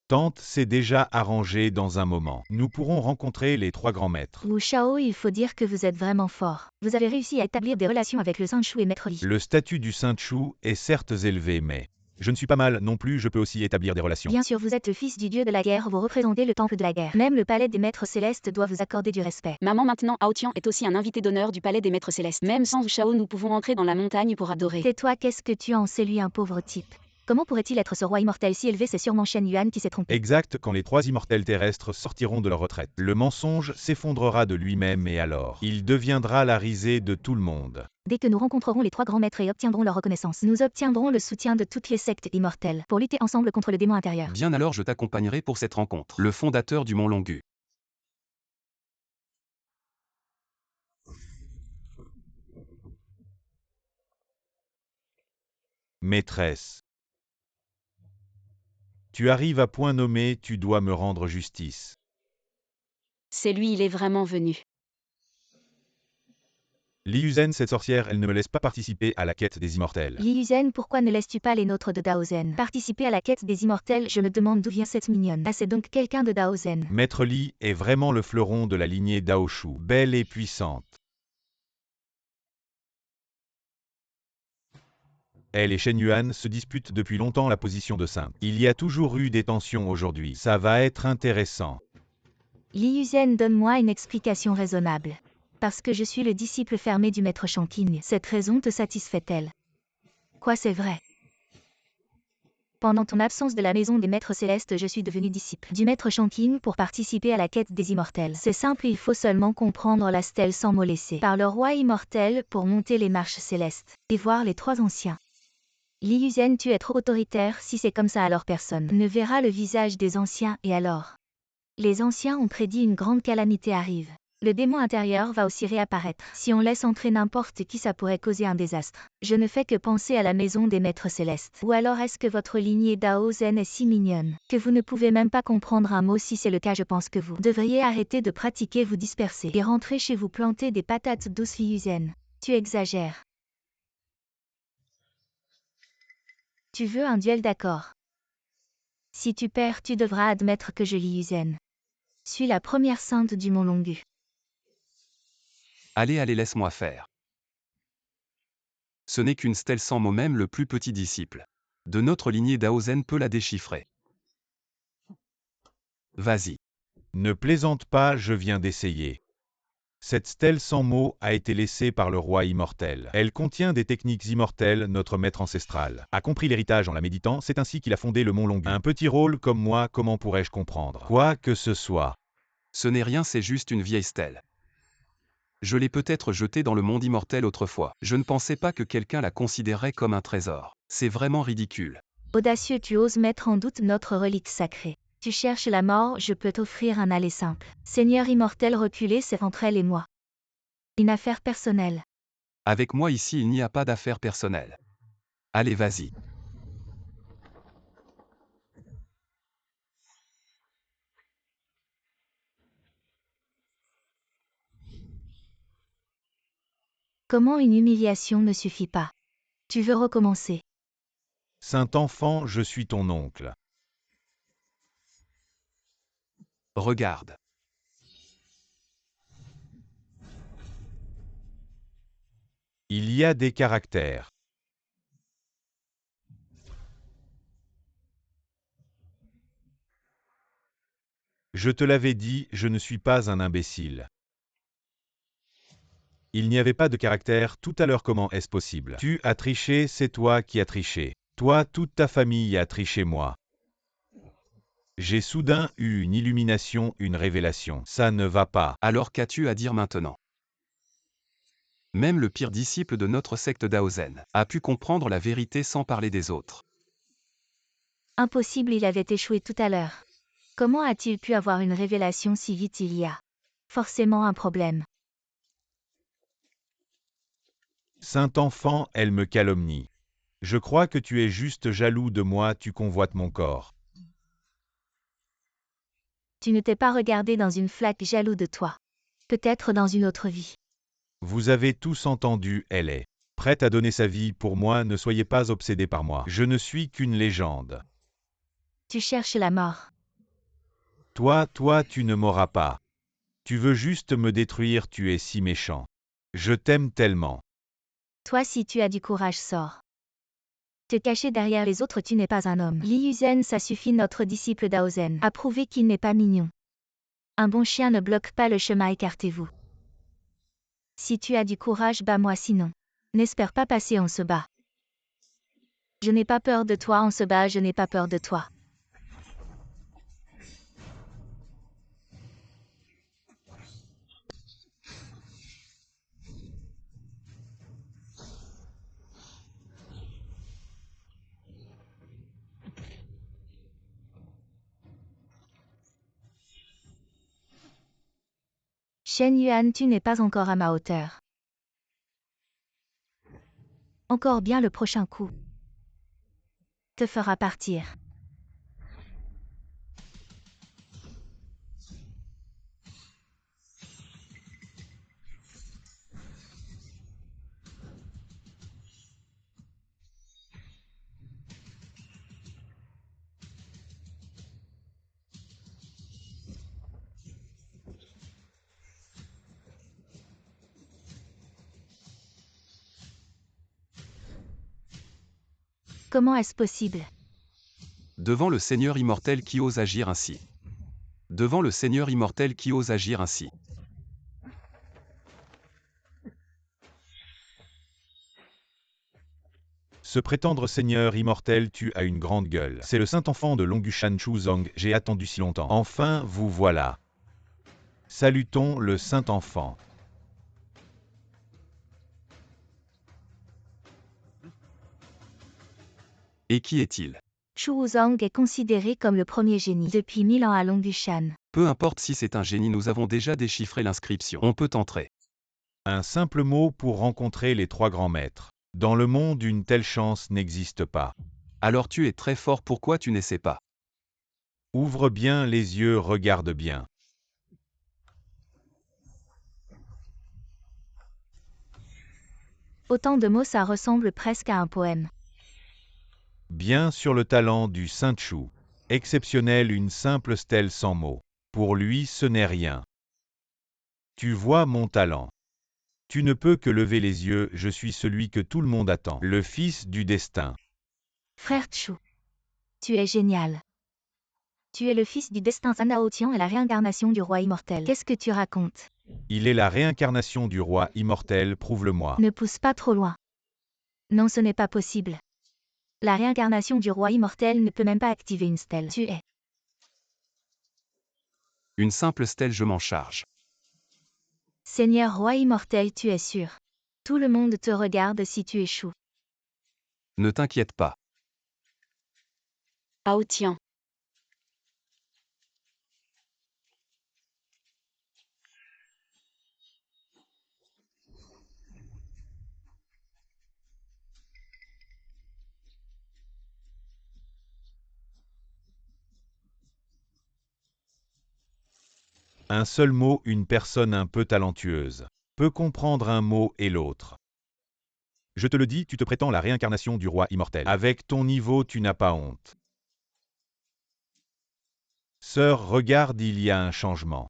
A: Tante, c'est déjà arrangé dans un moment. Nous pourrons rencontrer les 3 grands maîtres.
B: Wu Shao, il faut dire que vous êtes vraiment fort. Vous avez réussi à établir des relations avec le Saint Chu et Maître Li.
A: Le statut du Saint Chu est certes élevé, mais je ne suis pas mal non plus, je peux aussi établir des relations.
B: Bien sûr, vous êtes le fils du dieu de la guerre, vous représentez le temple de la guerre. Même le palais des maîtres célestes doit vous accorder du respect.
D: Maman, maintenant Aotian est aussi un invité d'honneur du palais des maîtres célestes. Même sans Wu Shao, nous pouvons entrer dans la montagne pour adorer.
B: Tais-toi, qu'est-ce que tu en sais, lui, un pauvre type? Comment pourrait-il être ce roi immortel si élevé? C'est sûrement Shen Yuan qui s'est trompé.
A: Exact, quand les 3 immortels terrestres sortiront de leur retraite. Le mensonge s'effondrera de lui-même et alors, il deviendra la risée de tout le monde.
B: Dès que nous rencontrerons les 3 grands maîtres et obtiendrons leur reconnaissance, nous obtiendrons le soutien de toutes les sectes immortelles pour lutter ensemble contre le démon intérieur.
C: Bien alors je t'accompagnerai pour cette rencontre. Le fondateur du Mont Longu.
A: Maîtresse. Tu arrives à point nommé, tu dois me rendre justice.
D: C'est lui, il est vraiment venu.
A: Liuzen, cette sorcière, elle ne me laisse pas participer à la quête des immortels.
B: Liuzen, pourquoi ne laisses-tu pas les nôtres de Daozen participer à la quête des immortels? Je me demande d'où vient cette mignonne. Ah, c'est donc quelqu'un de Daozen.
A: Maître Li est vraiment le fleuron de la lignée Daoshu, belle et puissante. Elle et Shen Yuan se disputent depuis longtemps la position de sainte. Il y a toujours eu des tensions aujourd'hui. Ça va être intéressant.
B: Liuzen, donne-moi une explication raisonnable. Parce que je suis le disciple fermé du maître Shangqing, cette raison te satisfait-elle? Quoi, c'est vrai? Pendant ton absence de la maison des maîtres célestes, je suis devenu disciple du maître Shangqing pour participer à la quête des immortels. C'est simple, il faut seulement comprendre la stèle sans mots laissés par le roi immortel pour monter les marches célestes et voir les trois anciens. Liuzen, tu es trop autoritaire, si c'est comme ça alors personne ne verra le visage des anciens, et alors? Les anciens ont prédit une grande calamité arrive. Le démon intérieur va aussi réapparaître. Si on laisse entrer n'importe qui, ça pourrait causer un désastre. Je ne fais que penser à la maison des maîtres célestes. Ou alors est-ce que votre lignée Daozen est si mignonne que vous ne pouvez même pas comprendre un mot? Si c'est le cas, je pense que vous devriez arrêter de pratiquer, vous disperser et rentrer chez vous planter des patates douces. Liuzen, tu exagères. Tu veux un duel, d'accord? Si tu perds, tu devras admettre que je Liuzen suis la première sainte du Mont Longu.
C: Allez, allez, laisse-moi faire. Ce n'est qu'une stèle sans mots, même le plus petit disciple de notre lignée Daozen peut la déchiffrer. Vas-y.
A: Ne plaisante pas, je viens d'essayer. Cette stèle sans mots a été laissée par le roi immortel. Elle contient des techniques immortelles, notre maître ancestral a compris l'héritage en la méditant, c'est ainsi qu'il a fondé le Mont Longu. Un petit rôle comme moi, comment pourrais-je comprendre quoi que ce soit?
C: Ce n'est rien, c'est juste une vieille stèle. Je l'ai peut-être jetée dans le monde immortel autrefois. Je ne pensais pas que quelqu'un la considérerait comme un trésor. C'est vraiment ridicule.
B: Audacieux, tu oses mettre en doute notre relique sacrée. Tu cherches la mort, je peux t'offrir un aller simple. Seigneur immortel reculé, c'est entre elle et moi. Une affaire personnelle.
C: Avec moi ici, il n'y a pas d'affaire personnelle. Allez, vas-y.
B: Comment une humiliation ne suffit pas? Tu veux recommencer?
A: Saint enfant, je suis ton oncle.
C: Regarde.
A: Il y a des caractères. Je te l'avais dit, je ne suis pas un imbécile. Il n'y avait pas de caractère tout à l'heure, comment est-ce possible? Tu as triché, c'est toi qui as triché. Toi, toute ta famille a triché, moi. J'ai soudain eu une illumination, une révélation. Ça ne va pas.
C: Alors qu'as-tu à dire maintenant? Même le pire disciple de notre secte Daozen a pu comprendre la vérité sans parler des autres.
B: Impossible, il avait échoué tout à l'heure. Comment a-t-il pu avoir une révélation si vite? Il y a forcément un problème.
A: Saint enfant, elle me calomnie. Je crois que tu es juste jaloux de moi, tu convoites mon corps.
B: Tu ne t'es pas regardé dans une flaque, jaloux de toi. Peut-être dans une autre vie.
A: Vous avez tous entendu, elle est prête à donner sa vie pour moi, ne soyez pas obsédés par moi. Je ne suis qu'une légende.
B: Tu cherches la mort.
A: Toi, tu ne m'auras pas. Tu veux juste me détruire, tu es si méchant. Je t'aime tellement.
B: Toi, si tu as du courage, sors. Te cacher derrière les autres, tu n'es pas un homme. Liuzen, ça suffit, notre disciple Daozen a prouvé qu'il n'est pas mignon. Un bon chien ne bloque pas le chemin, écartez-vous. Si tu as du courage, bats-moi, sinon. N'espère pas passer, on se bat. Je n'ai pas peur de toi, on se bat, je n'ai pas peur de toi. Shen Yuan, tu n'es pas encore à ma hauteur. Encore bien le prochain coup. te fera partir. Comment est-ce possible?
C: Devant le Seigneur immortel qui ose agir ainsi. Devant le Seigneur immortel qui ose agir ainsi.
A: Ce prétendre seigneur immortel, tu as une grande gueule. C'est le saint enfant de Longushan Chuzong, j'ai attendu si longtemps. Enfin, vous voilà. Salutons le saint enfant.
C: Et qui est-il?
B: Chu Wuzong est considéré comme le premier génie depuis 1000 ans à Longushan.
C: Peu importe si c'est un génie, nous avons déjà déchiffré l'inscription. On peut entrer.
A: Un simple mot pour rencontrer les trois grands maîtres. Dans le monde, une telle chance n'existe pas.
C: Alors tu es très fort, pourquoi tu n'essaies pas?
A: Ouvre bien les yeux, regarde bien.
B: Autant de mots, ça ressemble presque à un poème.
A: Bien sur le talent du Saint Chu. Exceptionnel, une simple stèle sans mots. Pour lui, ce n'est rien. Tu vois mon talent. Tu ne peux que lever les yeux, je suis celui que tout le monde attend, le fils du destin.
B: Frère Chu, tu es génial. Tu es le fils du destin. Sanao Tian est la réincarnation du roi immortel. Qu'est-ce que tu racontes?
A: Il est la réincarnation du roi immortel, prouve-le-moi.
B: Ne pousse pas trop loin. Non, ce n'est pas possible. La réincarnation du roi immortel ne peut même pas activer une stèle. Tu es.
C: Une simple stèle, je m'en charge.
B: Seigneur roi immortel, tu es sûr. Tout le monde te regarde si tu échoues.
C: Ne t'inquiète pas.
D: Hao Tian.
A: Un seul mot, une personne un peu talentueuse peut comprendre un mot et l'autre. Je te le dis, tu te prétends la réincarnation du roi immortel. Avec ton niveau, tu n'as pas honte. Sœur, regarde, il y a un changement.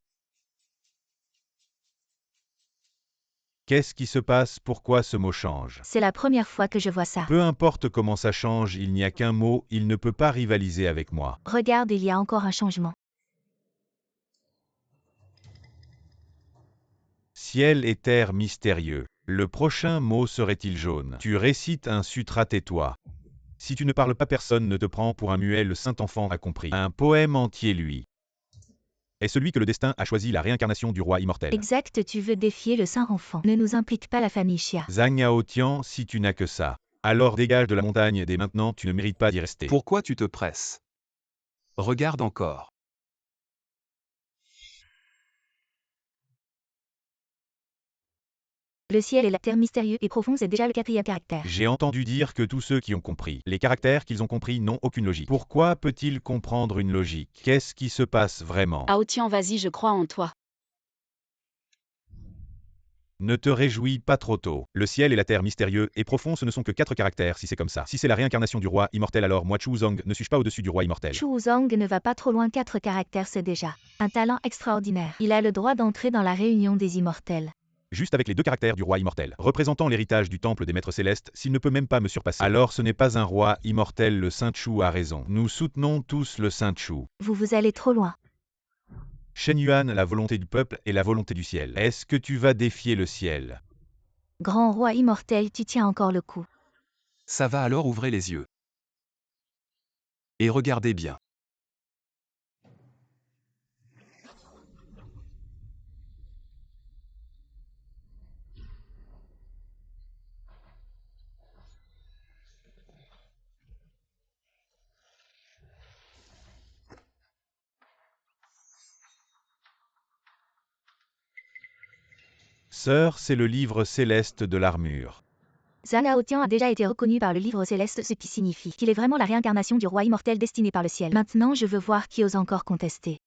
A: Qu'est-ce qui se passe? Pourquoi ce mot change?
B: C'est la première fois que je vois ça.
A: Peu importe comment ça change, il n'y a qu'un mot, il ne peut pas rivaliser avec moi.
B: Regarde, il y a encore un changement.
A: Ciel et terre mystérieux. Le prochain mot serait-il jaune? Tu récites un sutra, tais-toi. Si tu ne parles pas, personne ne te prend pour un muet, le saint enfant a compris. Un poème entier, lui. Est celui que le destin a choisi, la réincarnation du roi immortel.
B: Exact, tu veux défier le saint enfant. Ne nous implique pas la famille Xia.
A: Zhang Yaotian, si tu n'as que ça, alors dégage de la montagne dès maintenant, tu ne mérites pas d'y rester.
C: Pourquoi tu te presses? Regarde encore.
B: Le ciel et la terre mystérieux et profond, c'est déjà le 4e caractère.
A: J'ai entendu dire que tous ceux qui ont compris, les caractères qu'ils ont compris n'ont aucune logique. Pourquoi peut-il comprendre une logique? Qu'est-ce qui se passe vraiment?
D: Hao Tian, vas-y, je crois en toi.
A: Ne te réjouis pas trop tôt. Le ciel et la terre mystérieux et profond, ce ne sont que 4 caractères si c'est comme ça. Si c'est la réincarnation du roi immortel, alors moi Chu Wuzong, ne suis-je pas au-dessus du roi immortel?
B: Chu Wuzong ne va pas trop loin, 4 caractères, c'est déjà un talent extraordinaire. Il a le droit d'entrer dans la réunion des immortels.
A: Juste avec les 2 caractères du roi immortel, représentant l'héritage du temple des maîtres célestes, s'il ne peut même pas me surpasser. Alors ce n'est pas un roi immortel, le Saint Chu a raison. Nous soutenons tous le Saint Chu.
B: Vous allez trop loin.
A: Shen Yuan, la volonté du peuple et la volonté du ciel. Est-ce que tu vas défier le ciel?
B: Grand roi immortel, tu tiens encore le coup.
C: Ça va, alors ouvrez les yeux. Et regardez bien.
A: Sœur, c'est le livre céleste de l'armure.
B: Zhang Haotian a déjà été reconnu par le livre céleste, ce qui signifie qu'il est vraiment la réincarnation du roi immortel destiné par le ciel. Maintenant je veux voir qui ose encore contester.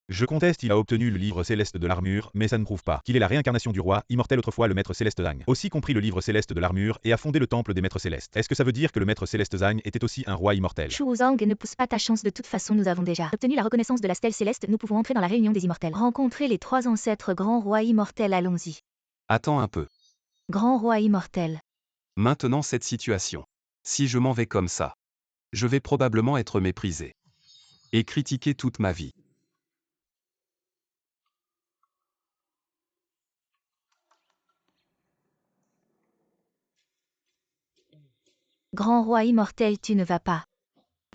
A: Je conteste, il a obtenu le livre céleste de l'armure, mais ça ne prouve pas qu'il est la réincarnation du roi immortel, autrefois le maître céleste Zhang. Aussi compris le livre céleste de l'armure et a fondé le temple des maîtres célestes. Est-ce que ça veut dire que le maître céleste Zhang était aussi un roi immortel?
B: Chu Zhang, ne pousse pas ta chance, de toute façon nous avons déjà obtenu la reconnaissance de la stèle céleste, nous pouvons entrer dans la réunion des immortels. Rencontrer les 3 ancêtres grands rois immortels, allons-y.
C: Attends un peu.
B: Grand roi immortel.
C: Maintenant cette situation. Si je m'en vais comme ça, je vais probablement être méprisé. Et critiqué toute ma vie.
B: Grand roi immortel, tu ne vas pas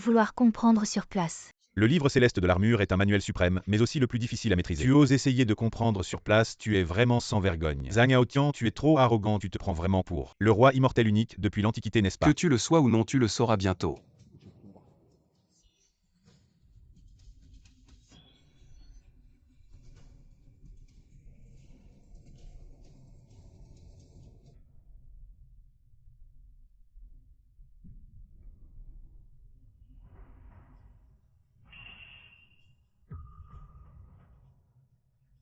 B: vouloir comprendre sur place.
A: Le livre céleste de l'armure est un manuel suprême, mais aussi le plus difficile à maîtriser. Tu oses essayer de comprendre sur place, tu es vraiment sans vergogne. Zhang Haotian, tu es trop arrogant, tu te prends vraiment pour le roi immortel unique depuis l'Antiquité, n'est-ce pas?
C: Que tu le sois ou non, tu le sauras bientôt.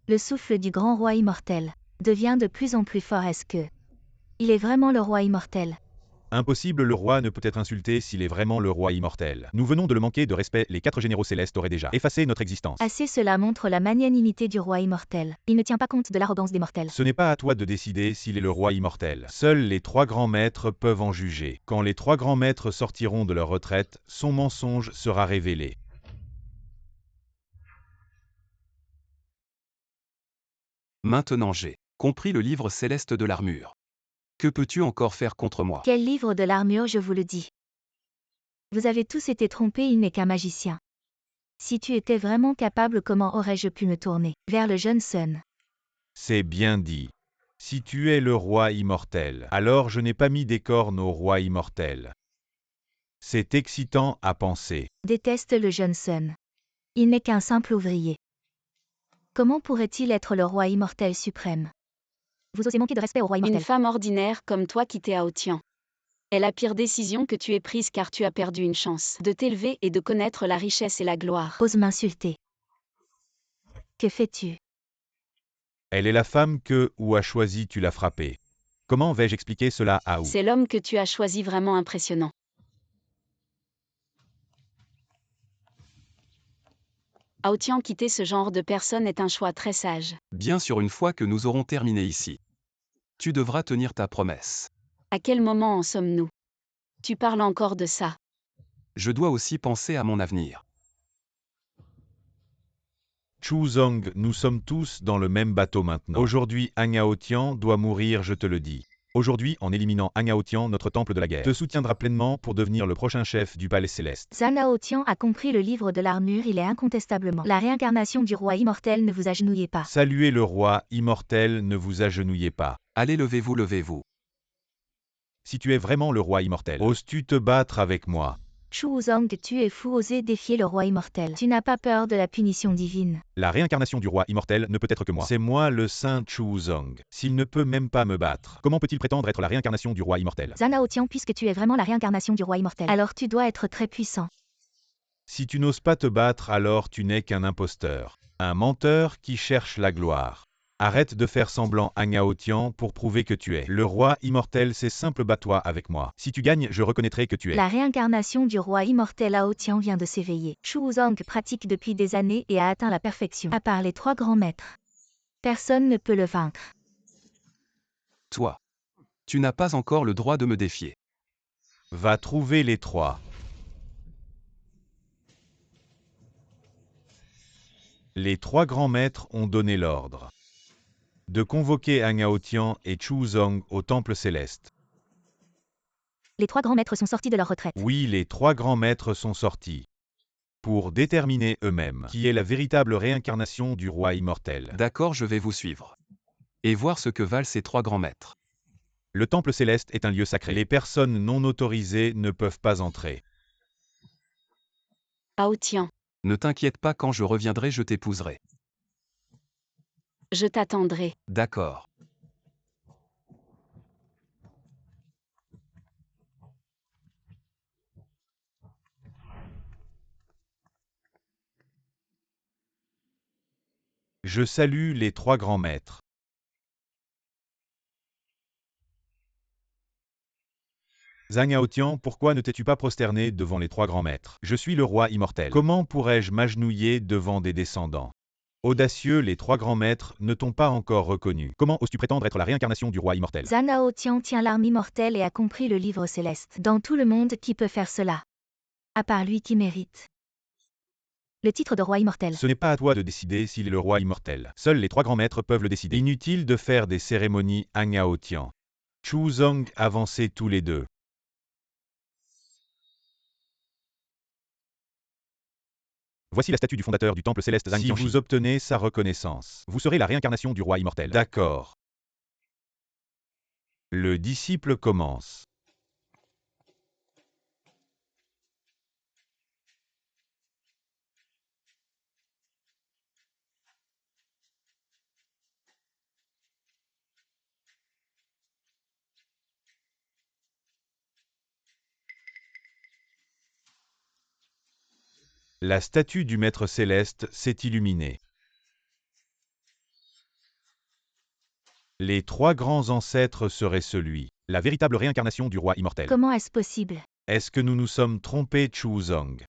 B: Le souffle du grand roi immortel devient de plus en plus fort. Est-ce que il est vraiment le roi immortel?
A: Impossible, le roi ne peut être insulté s'il est vraiment le roi immortel. Nous venons de le manquer de respect, les 4 généraux célestes auraient déjà effacé notre existence.
B: Assez, cela montre la magnanimité du roi immortel. Il ne tient pas compte de l'arrogance des mortels.
A: Ce n'est pas à toi de décider s'il est le roi immortel. Seuls les 3 grands maîtres peuvent en juger. Quand les 3 grands maîtres sortiront de leur retraite, son mensonge sera révélé.
C: Maintenant j'ai compris le livre céleste de l'armure. Que peux-tu encore faire contre moi?
B: Quel livre de l'armure, je vous le dis. Vous avez tous été trompés, il n'est qu'un magicien. Si tu étais vraiment capable, comment aurais-je pu me tourner vers le jeune Sun?
A: C'est bien dit. Si tu es le roi immortel, alors je n'ai pas mis des cornes au roi immortel. C'est excitant à penser.
B: Déteste le jeune Sun. Il n'est qu'un simple ouvrier. Comment pourrait-il être le roi immortel suprême? Vous osez manquer de respect au roi immortel.
D: Une femme ordinaire comme toi qui t'es Haotian. Est la pire décision que tu aies prise car tu as perdu une chance de t'élever et de connaître la richesse et la gloire.
B: Ose m'insulter. Que fais-tu?
A: Elle est la femme que ou a choisi, tu l'as frappée. Comment vais-je expliquer cela à ou?
D: C'est l'homme que tu as choisi vraiment impressionnant. Haotian, quitter ce genre de personne est un choix très sage.
C: Bien sûr, une fois que nous aurons terminé ici, tu devras tenir ta promesse.
D: À quel moment en sommes-nous? Tu parles encore de ça.
C: Je dois aussi penser à mon avenir.
A: Chu Zhang, nous sommes tous dans le même bateau maintenant. Aujourd'hui, Zhang Haotian doit mourir, je te le dis. Aujourd'hui, en éliminant Zhang Haotian, notre temple de la guerre te soutiendra pleinement pour devenir le prochain chef du palais céleste.
B: Zhang Haotian a compris le livre de l'armure, il est incontestablement la réincarnation du roi immortel, ne vous agenouillez pas.
A: Saluez le roi immortel, ne vous agenouillez pas.
C: Allez, levez-vous, levez-vous.
A: Si tu es vraiment le roi immortel, oses-tu te battre avec moi?
B: Chu Zhang, tu es fou, oser défier le roi immortel. Tu n'as pas peur de la punition divine.
A: La réincarnation du roi immortel ne peut être que moi. C'est moi le saint Chu Zhang. S'il ne peut même pas me battre, comment peut-il prétendre être la réincarnation du roi immortel?
B: Zhang Haotian, puisque tu es vraiment la réincarnation du roi immortel, alors tu dois être très puissant.
A: Si tu n'oses pas te battre, alors tu n'es qu'un imposteur. Un menteur qui cherche la gloire. Arrête de faire semblant, Zhang Haotian, pour prouver que tu es le roi immortel. C'est simple, bats-toi avec moi. Si tu gagnes, je reconnaîtrai que tu es.
B: La réincarnation du roi immortel Haotian vient de s'éveiller. Chu Zhang pratique depuis des années et a atteint la perfection. À part les 3 grands maîtres, personne ne peut le vaincre.
C: Toi, tu n'as pas encore le droit de me défier.
A: Va trouver les 3. Les 3 grands maîtres ont donné l'ordre de convoquer Zhang Haotian et Chu Zhang au temple céleste.
B: Les 3 grands maîtres sont sortis de leur retraite.
A: Oui, les 3 grands maîtres sont sortis pour déterminer eux-mêmes qui est la véritable réincarnation du roi immortel.
C: D'accord, je vais vous suivre. Et voir ce que valent ces 3 grands maîtres.
A: Le temple céleste est un lieu sacré. Les personnes non autorisées ne peuvent pas entrer.
D: Haotian,
C: Ne t'inquiète pas, quand je reviendrai, je t'épouserai.
D: je t'attendrai.
C: D'accord.
A: Je salue les trois grands maîtres. Zhang Aotian, pourquoi ne t'es-tu pas prosterné devant les trois grands maîtres? Je suis le roi immortel. Comment pourrais-je m'agenouiller devant des descendants? Audacieux, les trois grands maîtres ne t'ont pas encore reconnu. Comment oses-tu prétendre être la réincarnation du roi immortel?
B: Zhang Aotian tient l'arme immortelle et a compris le livre céleste. Dans tout le monde, qui peut faire cela? À part lui qui mérite le titre de roi immortel.
A: Ce n'est pas à toi de décider s'il est le roi immortel. Seuls les trois grands maîtres peuvent le décider. Inutile de faire des cérémonies, Zhang Aotian. Chu Zong, avancez tous les deux. Voici la statue du fondateur du temple céleste Zhang Tianchi. Si vous obtenez sa reconnaissance, vous serez la réincarnation du roi immortel. D'accord. Le disciple commence. La statue du maître céleste s'est illuminée. Les trois grands ancêtres seraient celui, la véritable réincarnation du roi immortel.
B: Comment est-ce possible?
A: Est-ce que nous nous sommes trompés? Chu Zong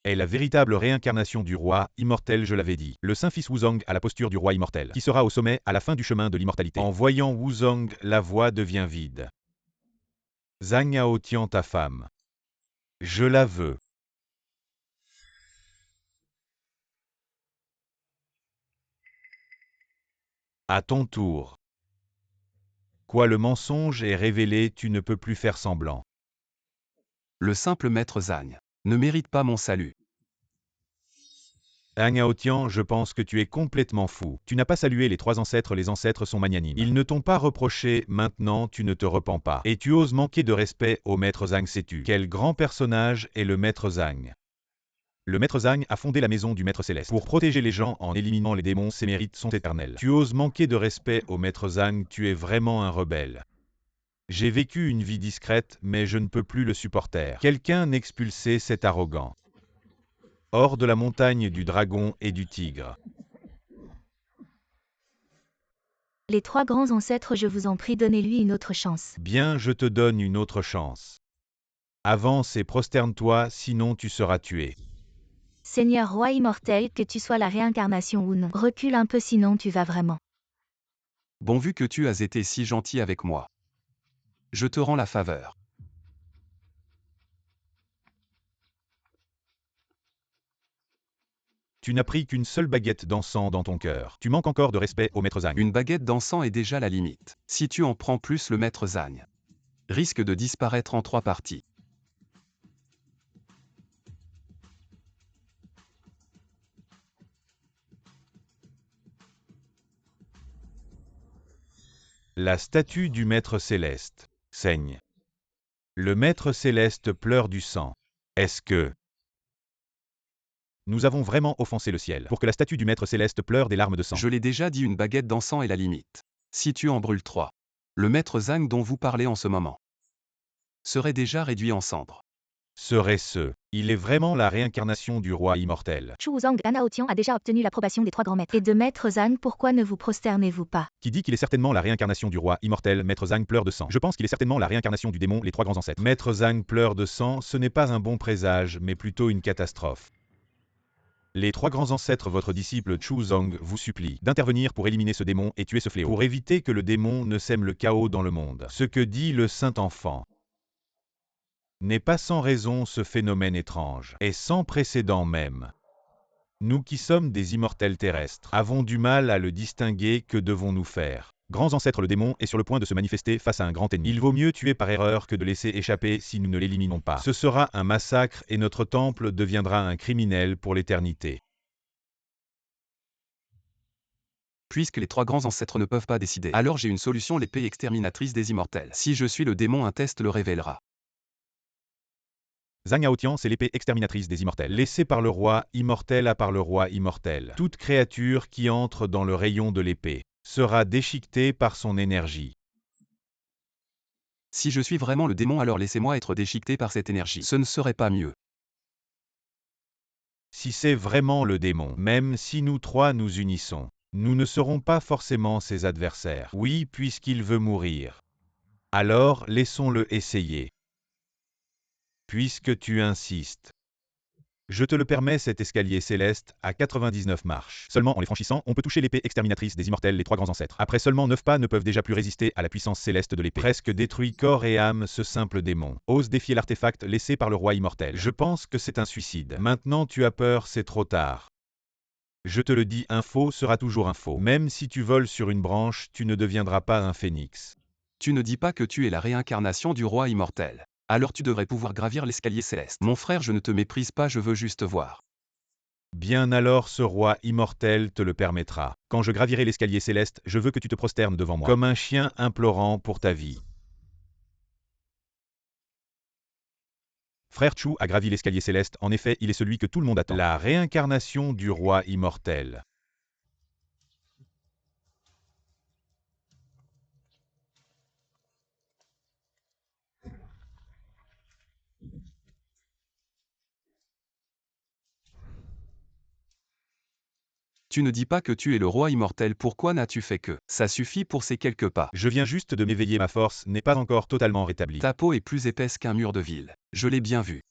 A: est la véritable réincarnation du roi immortel, je l'avais dit. Le saint fils Wuzong a la posture du roi immortel, qui sera au sommet à la fin du chemin de l'immortalité. En voyant Wuzong, la voix devient vide. Zhang Aotian, ta femme. Je la veux. À ton tour. Quoi, le mensonge est révélé, tu ne peux plus faire semblant.
C: Le simple maître Zhang ne mérite pas mon salut.
A: Zhang Aotian, je pense que tu es complètement fou. Tu n'as pas salué les trois ancêtres, les ancêtres sont magnanimes. Ils ne t'ont pas reproché, maintenant tu ne te repens pas. Et tu oses manquer de respect au maître Zhang, sais-tu? Quel grand personnage est le maître Zhang? Le maître Zhang a fondé la maison du maître céleste. Pour protéger les gens en éliminant les démons, ses mérites sont éternels. Tu oses manquer de respect au maître Zhang, tu es vraiment un rebelle. J'ai vécu une vie discrète, mais je ne peux plus le supporter. Quelqu'un expulsé cet arrogant. Hors de la montagne du dragon et du tigre.
B: Les trois grands ancêtres, je vous en prie, donnez-lui une autre chance.
A: Bien, je te donne une autre chance. Avance et prosterne-toi, sinon tu seras tué.
B: Seigneur roi immortel, que tu sois la réincarnation ou non, recule un peu sinon tu vas vraiment.
C: Bon, vu que tu as été si gentil avec moi, je te rends la faveur.
A: Tu n'as pris qu'une seule baguette d'encens dans ton cœur. Tu manques encore de respect au maître Zhang.
C: Une baguette d'encens est déjà la limite. Si tu en prends plus, le maître Zhang risque de disparaître en 3 parties.
A: La statue du maître céleste saigne. Le maître céleste pleure du sang. Est-ce que nous avons vraiment offensé le ciel pour que la statue du maître céleste pleure des larmes de sang?
C: Je l'ai déjà dit, une baguette d'encens est la limite. Si tu en brûles 3, le maître Zhang dont vous parlez en ce moment serait déjà réduit en cendres.
A: Serait-ce, il est vraiment la réincarnation du roi immortel.
B: Chu Zong, Zhang Aotian a déjà obtenu l'approbation des trois grands maîtres. Et de maître Zhang, pourquoi ne vous prosternez-vous pas?
A: Qui dit qu'il est certainement la réincarnation du roi immortel? Maître Zhang pleure de sang. Je pense qu'il est certainement la réincarnation du démon, les trois grands ancêtres. Maître Zhang pleure de sang, ce n'est pas un bon présage, mais plutôt une catastrophe. Les trois grands ancêtres, votre disciple Chu Zong, vous supplie d'intervenir pour éliminer ce démon et tuer ce fléau, pour éviter que le démon ne sème le chaos dans le monde. Ce que dit le saint enfant n'est pas sans raison, ce phénomène étrange, et sans précédent même. Nous qui sommes des immortels terrestres, avons du mal à le distinguer, que devons-nous faire? Grands ancêtres, le démon est sur le point de se manifester face à un grand ennemi. Il vaut mieux tuer par erreur que de laisser échapper si nous ne l'éliminons pas. Ce sera un massacre et notre temple deviendra un criminel pour l'éternité.
C: Puisque les trois grands ancêtres ne peuvent pas décider, alors j'ai une solution, l'épée exterminatrice des immortels. Si je suis le démon, un test le révélera.
A: Zhang Aotian, c'est l'épée exterminatrice des immortels, laissée par le roi immortel à par le roi immortel. Toute créature qui entre dans le rayon de l'épée sera déchiquetée par son énergie.
C: Si je suis vraiment le démon, alors laissez-moi être déchiqueté par cette énergie. Ce ne serait pas mieux.
A: Si c'est vraiment le démon, même si nous trois nous unissons, Nous ne serons pas forcément ses adversaires. Oui, puisqu'il veut mourir. Alors, laissons-le essayer. Puisque tu insistes. Je te le permets, cet escalier céleste, à 99 marches. Seulement en les franchissant, on peut toucher l'épée exterminatrice des immortels, les trois grands ancêtres. Après seulement 9 pas ne peuvent déjà plus résister à la puissance céleste de l'épée. Presque détruit corps et âme, ce simple démon ose défier l'artefact laissé par le roi immortel. Je pense que c'est un suicide. Maintenant tu as peur, c'est trop tard. Je te le dis, un faux sera toujours un faux. Même si tu voles sur une branche, tu ne deviendras pas un phénix.
C: Tu ne dis pas que tu es la réincarnation du roi immortel. Alors tu devrais pouvoir gravir l'escalier céleste. Mon frère, je ne te méprise pas, je veux juste voir.
A: Bien alors ce roi immortel te le permettra. Quand je gravirai l'escalier céleste, je veux que tu te prosternes devant moi, comme un chien implorant pour ta vie. Frère Chu a gravi l'escalier céleste, en effet, il est celui que tout le monde attend. La réincarnation du roi immortel.
C: Tu ne dis pas que tu es le roi immortel, pourquoi n'as-tu fait que ça suffit pour ces quelques pas?
A: Je viens juste de m'éveiller, ma force n'est pas encore totalement rétablie.
C: Ta peau est plus épaisse qu'un mur de ville. Je l'ai bien vu.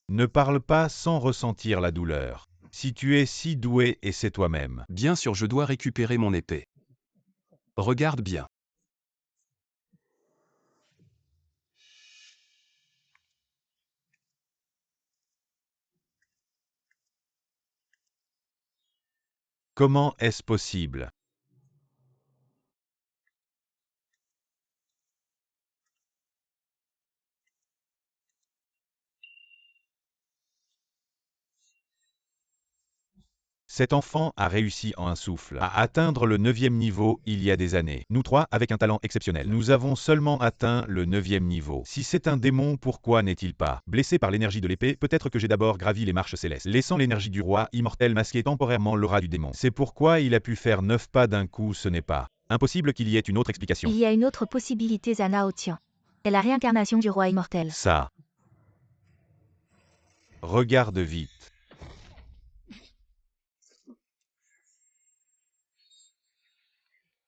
A: Ne parle pas sans ressentir la douleur. Si tu es si doué, essaie toi-même.
C: Bien sûr, je dois récupérer mon épée. Regarde bien.
A: Comment est-ce possible? Cet enfant a réussi en un souffle à atteindre le 9e niveau il y a des années. Nous trois, avec un talent exceptionnel, nous avons seulement atteint le 9e niveau. Si c'est un démon, pourquoi n'est-il pas blessé par l'énergie de l'épée? Peut-être que j'ai d'abord gravi les marches célestes, laissant l'énergie du roi immortel masquer temporairement l'aura du démon. C'est pourquoi il a pu faire 9 pas d'un coup, ce n'est pas impossible qu'il y ait une autre explication.
B: Il y a une autre possibilité, Zana Otian. C'est la réincarnation du roi immortel.
A: Ça. Regarde vite.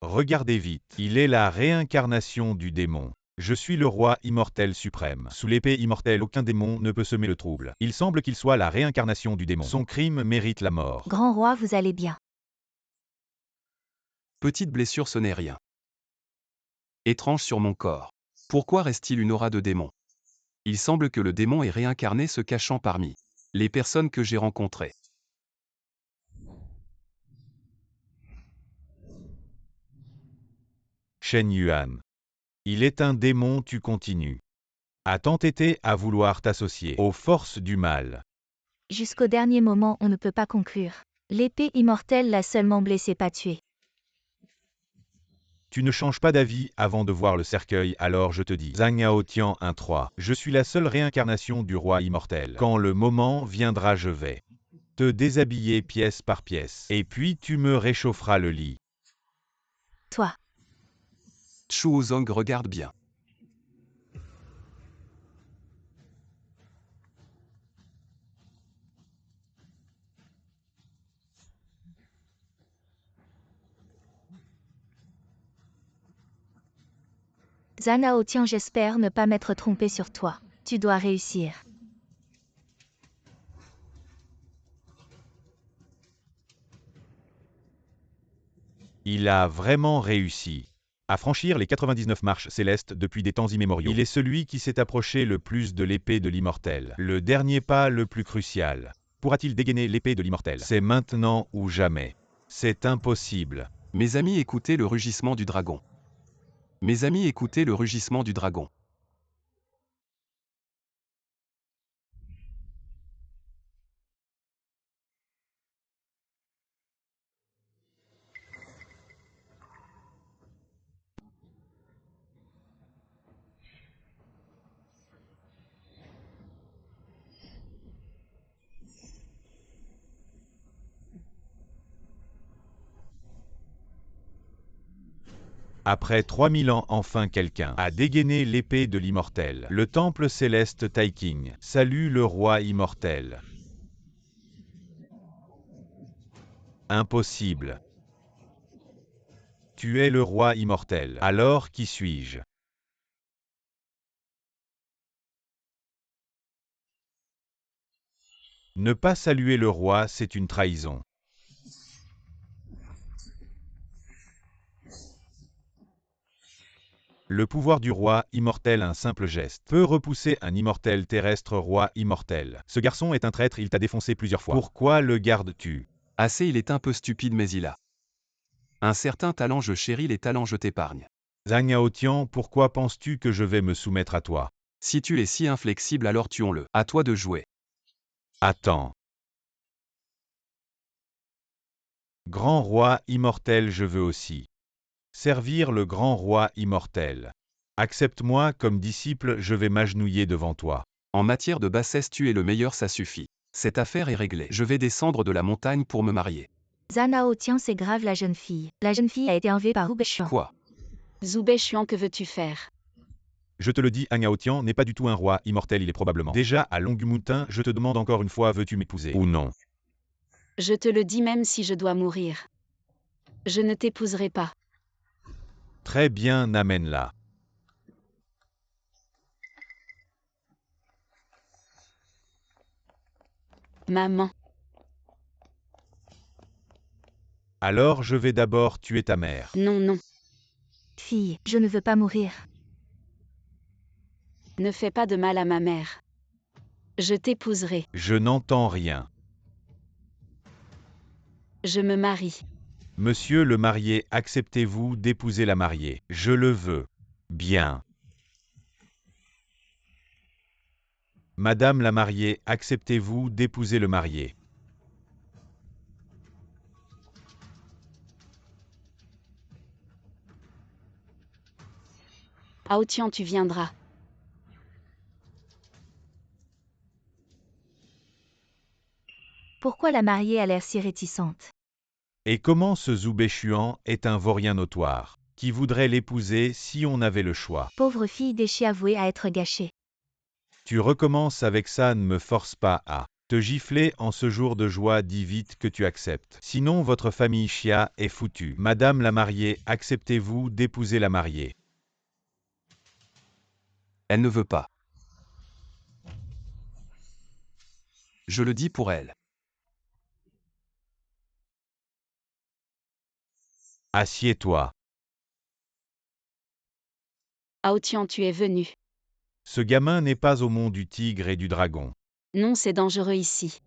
A: Regardez vite, il est la réincarnation du démon. Je suis le roi immortel suprême. Sous l'épée immortelle, aucun démon ne peut semer le trouble. Il semble qu'il soit la réincarnation du démon. Son crime mérite la mort.
B: Grand roi, vous allez bien.
C: Petite blessure, ce n'est rien. Étrange sur mon corps. Pourquoi reste-t-il une aura de démon? Il semble que le démon est réincarné, se cachant parmi les personnes que j'ai rencontrées.
A: Shen Yuan. Il est un démon, tu continues à t'entêter à vouloir t'associer aux forces du mal.
B: Jusqu'au dernier moment, on ne peut pas conclure. L'épée immortelle l'a seulement blessé, pas tué.
A: Tu ne changes pas d'avis avant de voir le cercueil, alors je te dis. Zhang Yaotian 1-3. Je suis la seule réincarnation du roi immortel. Quand le moment viendra, je vais te déshabiller pièce par pièce. Et puis tu me réchaufferas le lit.
B: Toi.
C: Chu Zong, regarde bien.
B: Zana Otian, j'espère ne pas m'être trompé sur toi. Tu dois réussir.
A: Il a vraiment réussi à franchir les 99 marches célestes depuis des temps immémoriaux. Il est celui qui s'est approché le plus de l'épée de l'immortel. Le dernier pas le plus crucial. Pourra-t-il dégainer l'épée de l'immortel? C'est maintenant ou jamais. C'est impossible.
C: Mes amis, écoutez le rugissement du dragon. Mes amis, écoutez le rugissement du dragon.
A: Après 3000 ans, enfin quelqu'un a dégainé l'épée de l'immortel. Le temple céleste Taiking salue le roi immortel. Impossible. Tu es le roi immortel. Alors qui suis-je? Ne pas saluer le roi, c'est une trahison. Le pouvoir du roi immortel, un simple geste, peut repousser un immortel terrestre roi immortel. Ce garçon est un traître, il t'a défoncé plusieurs fois. Pourquoi le gardes-tu?
C: Assez, il est un peu stupide mais il a un certain talent, je chéris les talents, je t'épargne.
A: Zhang Yaotian, pourquoi penses-tu que je vais me soumettre à toi?
C: Si tu es si inflexible alors tuons-le. À toi de jouer.
A: Attends. Grand roi immortel, je veux aussi servir le grand roi immortel. Accepte-moi comme disciple, je vais m'agenouiller devant toi.
C: En matière de bassesse, tu es le meilleur, ça suffit. Cette affaire est réglée. Je vais descendre de la montagne pour me marier.
B: Zhao Tian, c'est grave la jeune fille. La jeune fille a été enlevée par Wu Beichuan.
C: Quoi?
D: Zhu Beichuan, que veux-tu faire?
A: Je te le dis, Hang Yaotian n'est pas du tout un roi immortel, il est probablement déjà à Longmoutin. Je te demande encore une fois, veux-tu m'épouser ou non?
D: Je te le dis même si je dois mourir. Je ne t'épouserai pas.
A: Très bien, amène-la.
D: Maman.
A: Alors je vais d'abord tuer ta mère.
D: Non, non.
B: Fille, je ne veux pas mourir.
D: Ne fais pas de mal à ma mère. Je t'épouserai.
A: Je n'entends rien.
D: Je me marie.
A: Monsieur le marié, acceptez-vous d'épouser la mariée? Je le veux. Bien. Madame la mariée, acceptez-vous d'épouser le marié?
D: Aotian, tu viendras.
B: Pourquoi la mariée a l'air si réticente?
A: Et comment ce Zhu Beichuan est un vaurien notoire, qui voudrait l'épouser si on avait le choix?
B: Pauvre fille déchue avouée à être gâchée.
A: Tu recommences avec ça, ne me force pas à te gifler en ce jour de joie, dis vite que tu acceptes. Sinon votre famille Xia est foutue. Madame la mariée, acceptez-vous d'épouser la mariée?
C: Elle ne veut pas. Je le dis pour elle.
A: Assieds-toi.
D: Aotian, tu es venu.
A: Ce gamin n'est pas au mont du tigre et du dragon.
D: Non, c'est dangereux ici.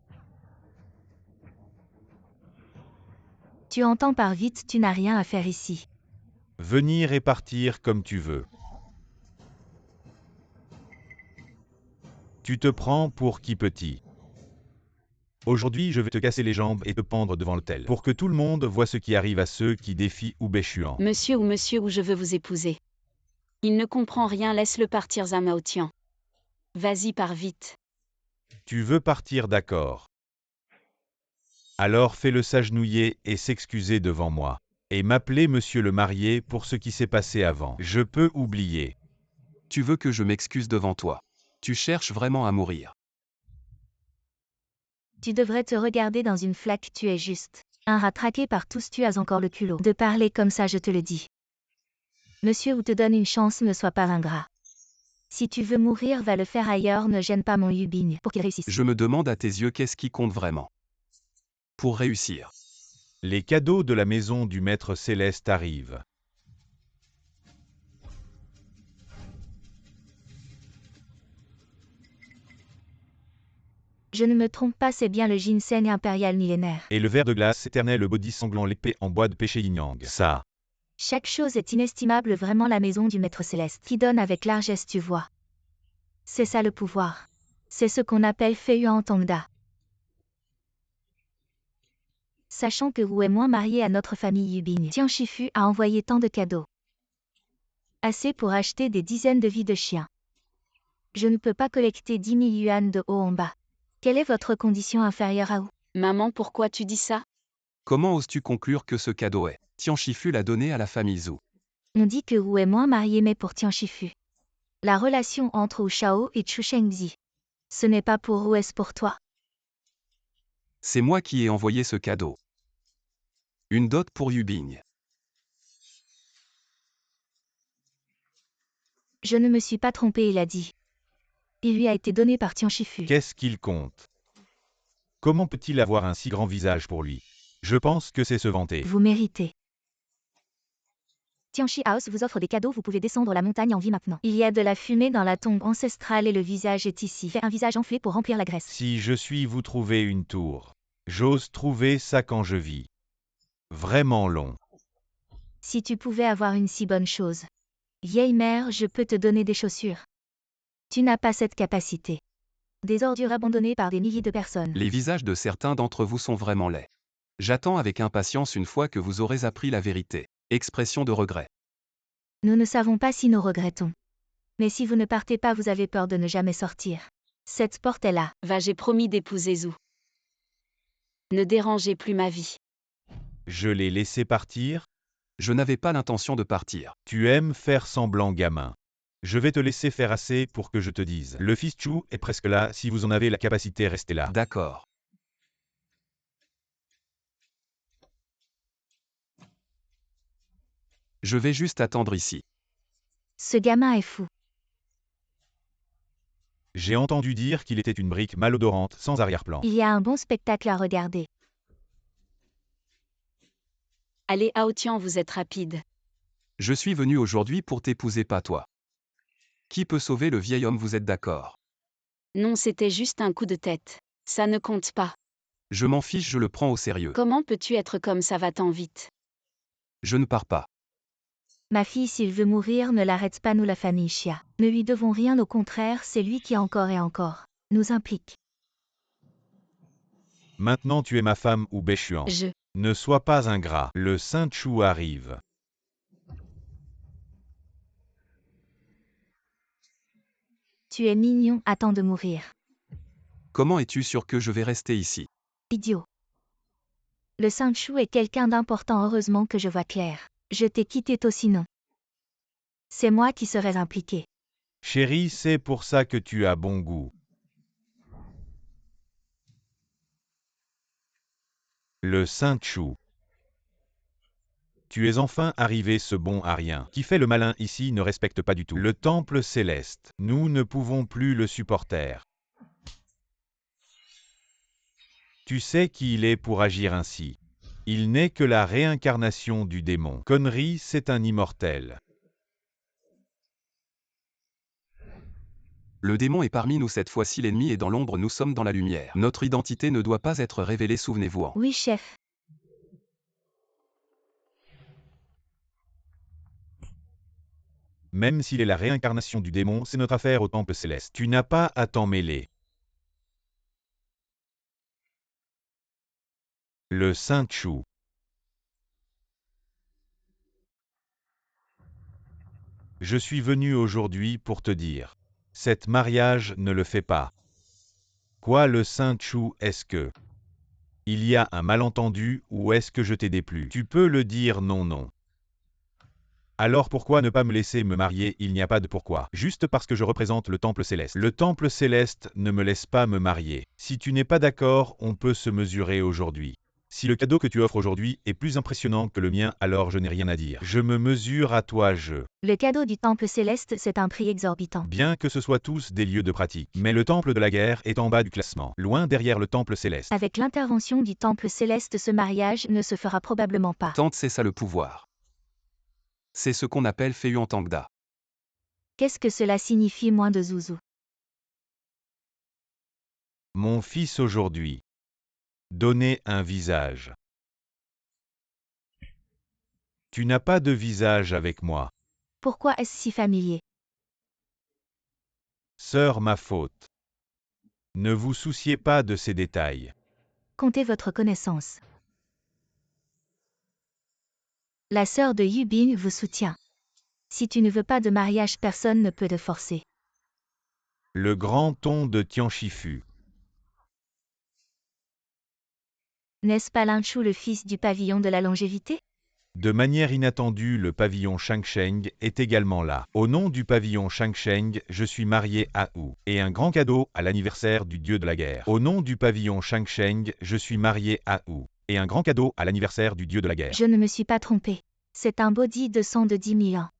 B: Tu entends par vite, tu n'as rien à faire ici.
A: Venir et partir comme tu veux. Tu te prends pour qui, petit? Aujourd'hui, je vais te casser les jambes et te pendre devant l'autel, pour que tout le monde voie ce qui arrive à ceux qui défient Wu Beichuan.
D: Monsieur ou je veux vous épouser. Il ne comprend rien, laisse-le partir, Zamaotian. Vas-y, pars vite.
A: Tu veux partir, d'accord. Alors fais-le s'agenouiller et s'excuser devant moi. Et m'appeler monsieur le marié pour ce qui s'est passé avant. Je peux oublier.
C: Tu veux que je m'excuse devant toi. Tu cherches vraiment à mourir.
B: Tu devrais te regarder dans une flaque, tu es juste un rat traqué par tous, tu as encore le culot de parler comme ça, je te le dis. Monsieur Wu te donne une chance, ne sois pas ingrat. Si tu veux mourir, va le faire ailleurs, ne gêne pas mon Yubing pour qu'il réussisse.
C: Je me demande à tes yeux qu'est-ce qui compte vraiment. Pour réussir.
A: Les cadeaux de la maison du maître céleste arrivent.
B: Je ne me trompe pas, c'est bien le ginseng impérial millénaire.
A: Et le ver de glace éternel, le body sanglant, l'épée en bois de péché yin-yang. Ça.
B: Chaque chose est inestimable, vraiment la maison du maître céleste, qui donne avec largesse, tu vois. C'est ça le pouvoir. C'est ce qu'on appelle Feiyuan Tongda. Sachant que Wu est moins marié à notre famille Yubing, Tian Shifu a envoyé tant de cadeaux. Assez pour acheter des dizaines de vies de chiens. Je ne peux pas collecter 10 000 yuan de haut en bas. Quelle est votre condition inférieure à Wu?
D: Maman, pourquoi tu dis ça?
C: Comment oses-tu conclure que ce cadeau est? Tian Shifu l'a donné à la famille Zhu.
B: On dit que Wu est moins marié, mais pour Tian Shifu. La relation entre Wu Shao et Chu Shengzi. Ce n'est pas pour Wu, est-ce pour toi?
C: C'est moi qui ai envoyé ce cadeau. Une dot pour Yubing.
B: Je ne me suis pas trompé, il a dit. Il lui a été donné par Tian Shifu.
A: Qu'est-ce qu'il compte? Comment peut-il avoir un si grand visage pour lui? Je pense que c'est se vanter.
B: Vous méritez. Tianchi House vous offre des cadeaux, vous pouvez descendre la montagne en vie maintenant. Il y a de la fumée dans la tombe ancestrale et le visage est ici. Fais un visage enflé pour remplir la graisse.
A: Si je suis vous trouver une tour. J'ose trouver ça quand je vis. Vraiment long.
B: Si tu pouvais avoir une si bonne chose. Vieille mère, je peux te donner des chaussures. Tu n'as pas cette capacité. Des ordures abandonnées par des milliers de personnes.
C: Les visages de certains d'entre vous sont vraiment laids. J'attends avec impatience une fois que vous aurez appris la vérité. Expression de regret.
B: Nous ne savons pas si nous regrettons. Mais si vous ne partez pas, vous avez peur de ne jamais sortir. Cette porte est là.
D: Va, j'ai promis d'épouser Zhu. Ne dérangez plus ma vie.
A: Je l'ai laissé partir?
C: Je n'avais pas l'intention de partir.
A: Tu aimes faire semblant, gamin. Je vais te laisser faire assez pour que je te dise. Le fils Chu est presque là, si vous en avez la capacité, restez là.
C: D'accord. Je vais juste attendre ici.
B: Ce gamin est fou.
A: J'ai entendu dire qu'il était une brique malodorante, sans arrière-plan.
B: Il y a un bon spectacle à regarder.
D: Allez, Aotian, vous êtes rapide.
C: Je suis venu aujourd'hui pour t'épouser, pas toi. Qui peut sauver le vieil homme, vous êtes d'accord?
D: Non, c'était juste un coup de tête. Ça ne compte pas.
C: Je m'en fiche, je le prends au sérieux.
D: Comment peux-tu être comme ça, va-t'en vite?
C: Je ne pars pas.
B: Ma fille, s'il veut mourir, ne l'arrête pas, nous la famille Xia. Ne lui devons rien, au contraire, c'est lui qui encore et encore nous implique.
A: Maintenant tu es ma femme ou Béchuan. Ne sois pas ingrat. Le Saint Chu arrive.
B: Tu es mignon, attends de mourir.
C: Comment es-tu sûr que je vais rester ici?
B: Idiot. Le Saint Chu est quelqu'un d'important, heureusement que je vois clair. Je t'ai quitté tôt sinon. C'est moi qui serais impliqué.
A: Chérie, c'est pour ça que tu as bon goût. Le Saint Chu. Tu es enfin arrivé, ce bon à rien. Qui fait le malin ici ne respecte pas du tout. Le temple céleste. Nous ne pouvons plus le supporter. Tu sais qui il est pour agir ainsi. Il n'est que la réincarnation du démon. Connerie, c'est un immortel.
C: Le démon est parmi nous cette fois-ci, l'ennemi est dans l'ombre, nous sommes dans la lumière. Notre identité ne doit pas être révélée, souvenez-vous.
B: Oui, chef.
A: Même s'il est la réincarnation du démon, c'est notre affaire au temple céleste. Tu n'as pas à t'en mêler. Le Saint Chu. Je suis venu aujourd'hui pour te dire. Cet mariage ne le fait pas. Quoi, le Saint Chu, est-ce que il y a un malentendu ou est-ce que je t'ai déplu? Tu peux le dire non. Alors pourquoi ne pas me laisser me marier? Il n'y a pas de pourquoi. Juste parce que je représente le temple céleste. Le temple céleste ne me laisse pas me marier. Si tu n'es pas d'accord, on peut se mesurer aujourd'hui. Si le cadeau que tu offres aujourd'hui est plus impressionnant que le mien, alors je n'ai rien à dire. Je me mesure à toi,
B: Le cadeau du temple céleste, c'est un prix exorbitant.
A: Bien que ce soit tous des lieux de pratique. Mais le temple de la guerre est en bas du classement, loin derrière le temple céleste.
B: Avec l'intervention du temple céleste, ce mariage ne se fera probablement pas.
C: Tante, c'est ça le pouvoir. C'est ce qu'on appelle Feiyu Tangda.
B: Qu'est-ce que cela signifie, moins de zouzou?
A: Mon fils aujourd'hui. Donner un visage. Tu n'as pas de visage avec moi.
B: Pourquoi est-ce si familier?
A: Sœur, ma faute. Ne vous souciez pas de ces détails.
B: Comptez votre connaissance. La sœur de Yubin vous soutient. Si tu ne veux pas de mariage, personne ne peut te forcer.
A: Le grand ton de Tian Shifu.
B: N'est-ce pas Lin Chu, le fils du pavillon de la longévité?
A: De manière inattendue, le pavillon Shangsheng est également là. Au nom du pavillon Shangsheng, je suis marié à Wu. Et un grand cadeau à l'anniversaire du dieu de la guerre. Au nom du pavillon Shangsheng, je suis marié à Wu. Et un grand cadeau à l'anniversaire du dieu de la guerre.
B: Je ne me suis pas trompé. C'est un body de sang de 10 000 ans.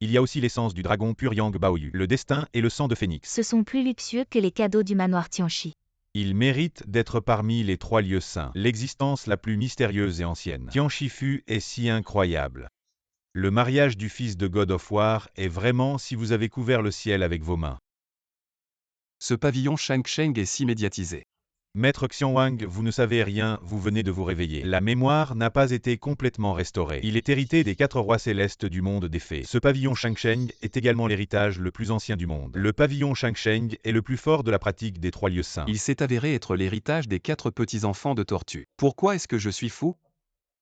A: Il y a aussi l'essence du dragon Puryang Baoyu, le destin et le sang de phénix.
B: Ce sont plus luxueux que les cadeaux du manoir Tianchi.
A: Il mérite d'être parmi les 3 lieux saints, l'existence la plus mystérieuse et ancienne. Tianshifu est si incroyable. Le mariage du fils de God of War est vraiment si vous avez couvert le ciel avec vos mains.
C: Ce pavillon Shangsheng est si médiatisé.
A: Maître Xianwang, vous ne savez rien, vous venez de vous réveiller. La mémoire n'a pas été complètement restaurée. Il est hérité des 4 rois célestes du monde des fées. Ce pavillon Shangsheng est également l'héritage le plus ancien du monde. Le pavillon Shangsheng est le plus fort de la pratique des 3 lieux saints.
C: Il s'est avéré être l'héritage des 4 petits-enfants de Tortue. Pourquoi est-ce que je suis fou?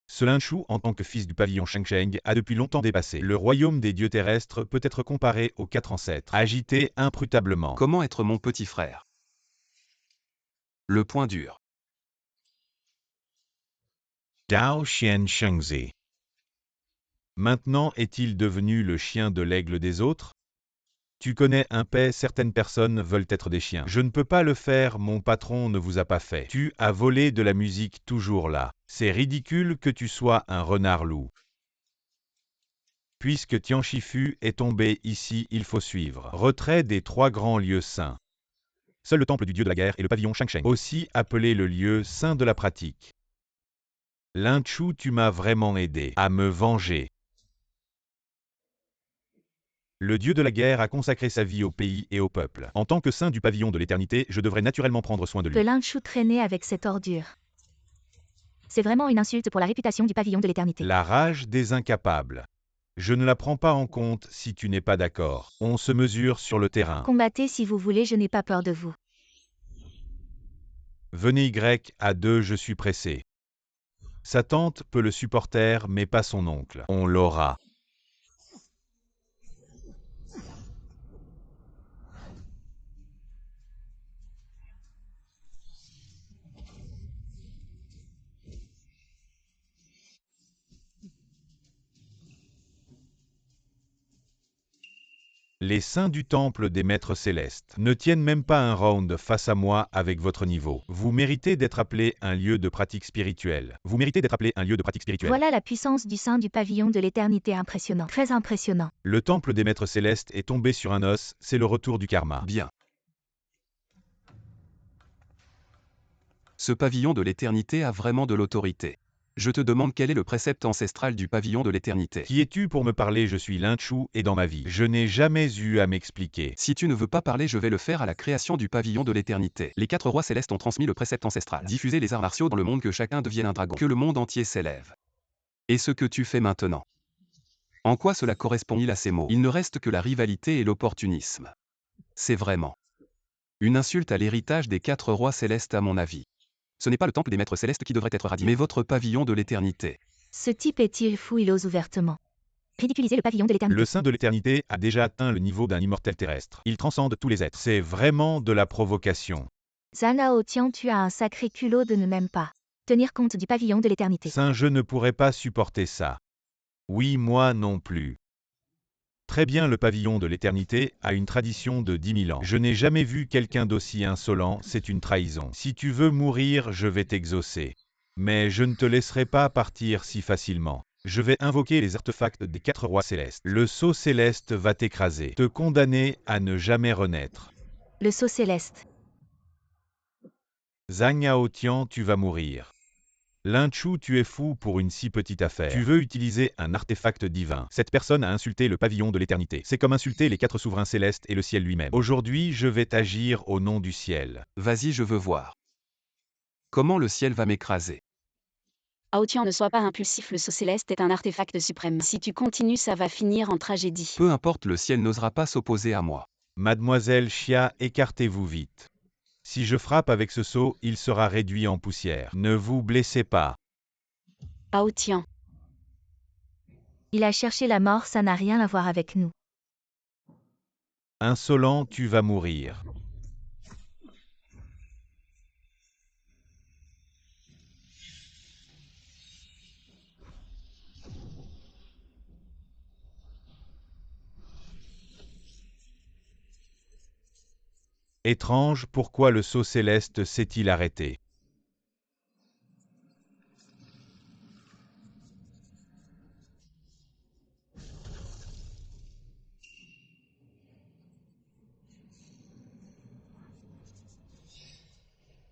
A: Ce Linshu, en tant que fils du pavillon Shangsheng, a depuis longtemps dépassé. Le royaume des dieux terrestres peut être comparé aux 4 ancêtres, agités imprutablement.
C: Comment être mon petit frère? Le point dur.
A: Dao Xian Shengzi. Maintenant est-il devenu le chien de l'aigle des autres? Tu connais un paix, certaines personnes veulent être des chiens. Je ne peux pas le faire, mon patron ne vous a pas fait. Tu as volé de la musique toujours là. C'est ridicule que tu sois un renard-loup. Puisque Tianshifu est tombé ici, il faut suivre. Retrait des 3 grands lieux saints. Seul le temple du dieu de la guerre et le pavillon Shangsheng, aussi appelé le lieu saint de la pratique. Linshu, tu m'as vraiment aidé à me venger. Le dieu de la guerre a consacré sa vie au pays et au peuple. En tant que saint du pavillon de l'éternité, je devrais naturellement prendre soin de lui.
B: Que Linshu traîner avec cette ordure. C'est vraiment une insulte pour la réputation du pavillon de l'éternité.
A: La rage des incapables. Je ne la prends pas en compte si tu n'es pas d'accord. On se mesure sur le terrain.
B: Combattez si vous voulez, je n'ai pas peur de vous.
A: Venez Y à 2, je suis pressé. Sa tante peut le supporter, mais pas son oncle. On l'aura. Les saints du temple des maîtres célestes ne tiennent même pas un round face à moi avec votre niveau. Vous méritez d'être appelé un lieu de pratique spirituelle. Vous méritez d'être appelé un lieu de pratique spirituelle.
B: Voilà la puissance du saint du pavillon de l'éternité, impressionnant. Très impressionnant.
A: Le temple des maîtres célestes est tombé sur un os, c'est le retour du karma.
C: Bien. Ce pavillon de l'éternité a vraiment de l'autorité. Je te demande quel est le précepte ancestral du pavillon de l'éternité.
A: Qui es-tu pour me parler? Je suis Linshu et dans ma vie, je n'ai jamais eu à m'expliquer.
C: Si tu ne veux pas parler, je vais le faire à la création du pavillon de l'éternité. Les 4 rois célestes ont transmis le précepte ancestral. Diffuser les arts martiaux dans le monde, que chacun devienne un dragon. Que le monde entier s'élève. Et ce que tu fais maintenant. En quoi cela correspond-il à ces mots? Il ne reste que la rivalité et l'opportunisme. C'est vraiment une insulte à l'héritage des 4 rois célestes à mon avis. Ce n'est pas le temple des maîtres célestes qui devrait être radié, mais votre pavillon de l'éternité.
B: Ce type est-il fou? Il ose ouvertement ridiculiser le pavillon de l'éternité.
A: Le saint de l'éternité a déjà atteint le niveau d'un immortel terrestre. Il transcende tous les êtres. C'est vraiment de la provocation.
B: Zhang Laotian, tu as un sacré culot de ne même pas tenir compte du pavillon de l'éternité.
A: Saint, je ne pourrais pas supporter ça. Oui, moi non plus. Très bien, le pavillon de l'éternité a une tradition de 10 000 ans. Je n'ai jamais vu quelqu'un d'aussi insolent, c'est une trahison. Si tu veux mourir, je vais t'exaucer. Mais je ne te laisserai pas partir si facilement. Je vais invoquer les artefacts des 4 rois célestes. Le sceau céleste va t'écraser, te condamner à ne jamais renaître.
B: Le sceau céleste.
A: Zhang Yaotian, tu vas mourir. Linshu, tu es fou pour une si petite affaire. Tu veux utiliser un artefact divin. Cette personne a insulté le pavillon de l'éternité. C'est comme insulter les 4 souverains célestes et le ciel lui-même. Aujourd'hui, je vais t'agir au nom du ciel.
C: Vas-y, je veux voir. Comment le ciel va m'écraser?
D: Aotian, ne sois pas impulsif, le sceau céleste est un artefact suprême. Si tu continues, ça va finir en tragédie.
C: Peu importe, le ciel n'osera pas s'opposer à moi.
A: Mademoiselle Xia, écartez-vous vite. Si je frappe avec ce sceau, il sera réduit en poussière. Ne vous blessez pas.
D: Aotian.
B: Il a cherché la mort, ça n'a rien à voir avec nous.
A: Insolent, tu vas mourir. Étrange, pourquoi le sceau céleste s'est-il arrêté?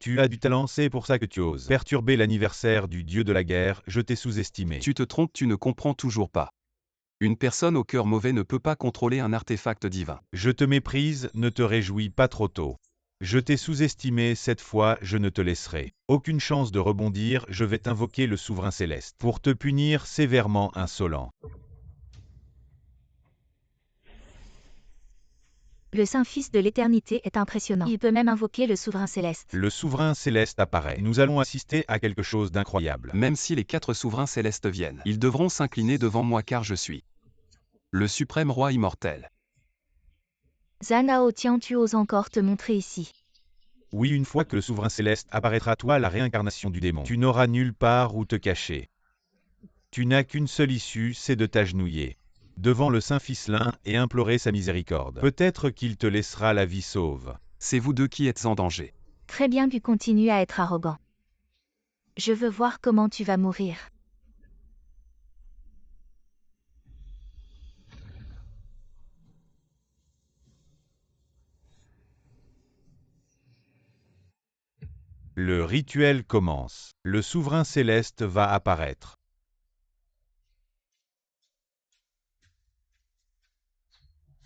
A: Tu as du talent, c'est pour ça que tu oses perturber l'anniversaire du dieu de la guerre, je t'ai sous-estimé.
C: Tu te trompes, tu ne comprends toujours pas. Une personne au cœur mauvais ne peut pas contrôler un artefact divin.
A: Je te méprise, ne te réjouis pas trop tôt. Je t'ai sous-estimé, cette fois je ne te laisserai aucune chance de rebondir, je vais t'invoquer le souverain céleste pour te punir sévèrement, insolent.
B: Le Saint-Fils de l'Éternité est impressionnant. Il peut même invoquer le souverain céleste.
A: Le souverain céleste apparaît. Nous allons assister à quelque chose d'incroyable.
C: Même si les 4 souverains célestes viennent, ils devront s'incliner devant moi car je suis le suprême roi immortel.
B: Zhang Tian, tu oses encore te montrer ici.
A: Oui, une fois que le souverain céleste apparaîtra, toi, la réincarnation du démon, tu n'auras nulle part où te cacher. Tu n'as qu'une seule issue, c'est de t'agenouiller devant le Saint-Fils l'un et implorer sa miséricorde. Peut-être qu'il te laissera la vie sauve.
C: C'est vous deux qui êtes en danger.
B: Très bien, tu continues à être arrogant. Je veux voir comment tu vas mourir.
A: Le rituel commence. Le souverain céleste va apparaître.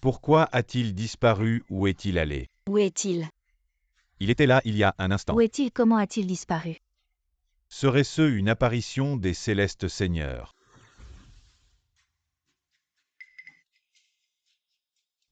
A: Pourquoi a-t-il disparu? Où est-il allé?
D: Où est-il?
A: Il était là il y a un instant.
B: Où est-il? Comment a-t-il disparu?
A: Serait-ce une apparition des célestes seigneurs?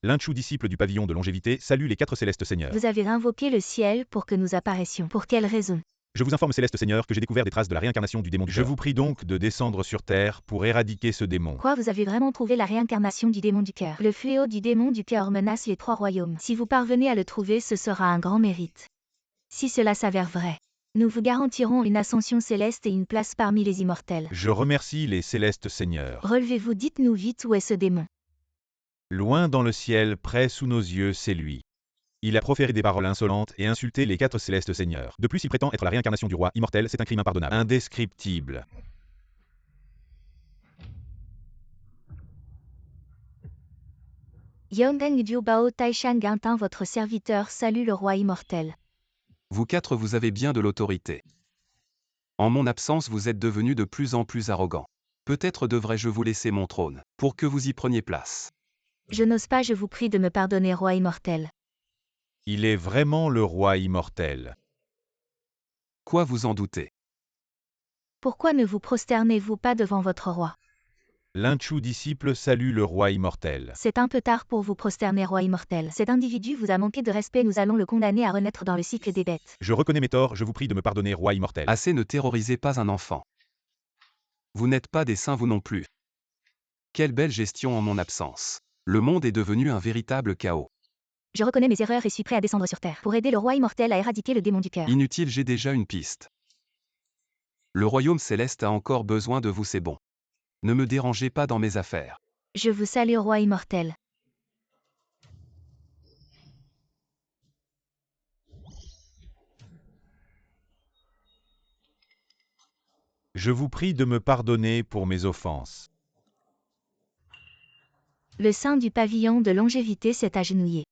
A: Linchu, disciple du pavillon de longévité, salue les 4 célestes seigneurs.
B: Vous avez invoqué le ciel pour que nous apparaissions. Pour quelle raison?
A: Je vous informe, céleste seigneur, que j'ai découvert des traces de la réincarnation du démon du cœur. Je vous prie donc de descendre sur terre pour éradiquer ce démon.
B: Quoi, vous avez vraiment trouvé la réincarnation du démon du cœur? Le fléau du démon du cœur menace les 3 royaumes. Si vous parvenez à le trouver, ce sera un grand mérite. Si cela s'avère vrai, nous vous garantirons une ascension céleste et une place parmi les immortels.
A: Je remercie les célestes seigneurs.
B: Relevez-vous, dites-nous vite où est ce démon.
A: Loin dans le ciel, près sous nos yeux, c'est lui. Il a proféré des paroles insolentes et insulté les 4 célestes seigneurs. De plus, il prétend être la réincarnation du roi immortel, c'est un crime impardonnable. Indescriptible.
B: Yongdeng Diu Bao Taishan Guintin, votre serviteur, salue le roi immortel.
C: Vous 4, vous avez bien de l'autorité. En mon absence, vous êtes devenus de plus en plus arrogants. Peut-être devrais-je vous laisser mon trône, pour que vous y preniez place.
B: Je n'ose pas, je vous prie de me pardonner, roi immortel.
A: Il est vraiment le roi immortel.
C: Quoi vous en doutez?
B: Pourquoi ne vous prosternez-vous pas devant votre roi?
A: Linchu, disciple, salue le roi immortel.
B: C'est un peu tard pour vous prosterner, roi immortel. Cet individu vous a manqué de respect, nous allons le condamner à renaître dans le cycle des bêtes.
A: Je reconnais mes torts, je vous prie de me pardonner, roi immortel.
C: Assez, ne terrorisez pas un enfant. Vous n'êtes pas des saints, vous non plus. Quelle belle gestion en mon absence. Le monde est devenu un véritable chaos.
B: Je reconnais mes erreurs et suis prêt à descendre sur terre pour aider le roi immortel à éradiquer le démon du cœur.
C: Inutile, j'ai déjà une piste. Le royaume céleste a encore besoin de vous, c'est bon. Ne me dérangez pas dans mes affaires.
B: Je vous salue, roi immortel.
A: Je vous prie de me pardonner pour mes offenses.
B: Le saint du pavillon de longévité s'est agenouillé.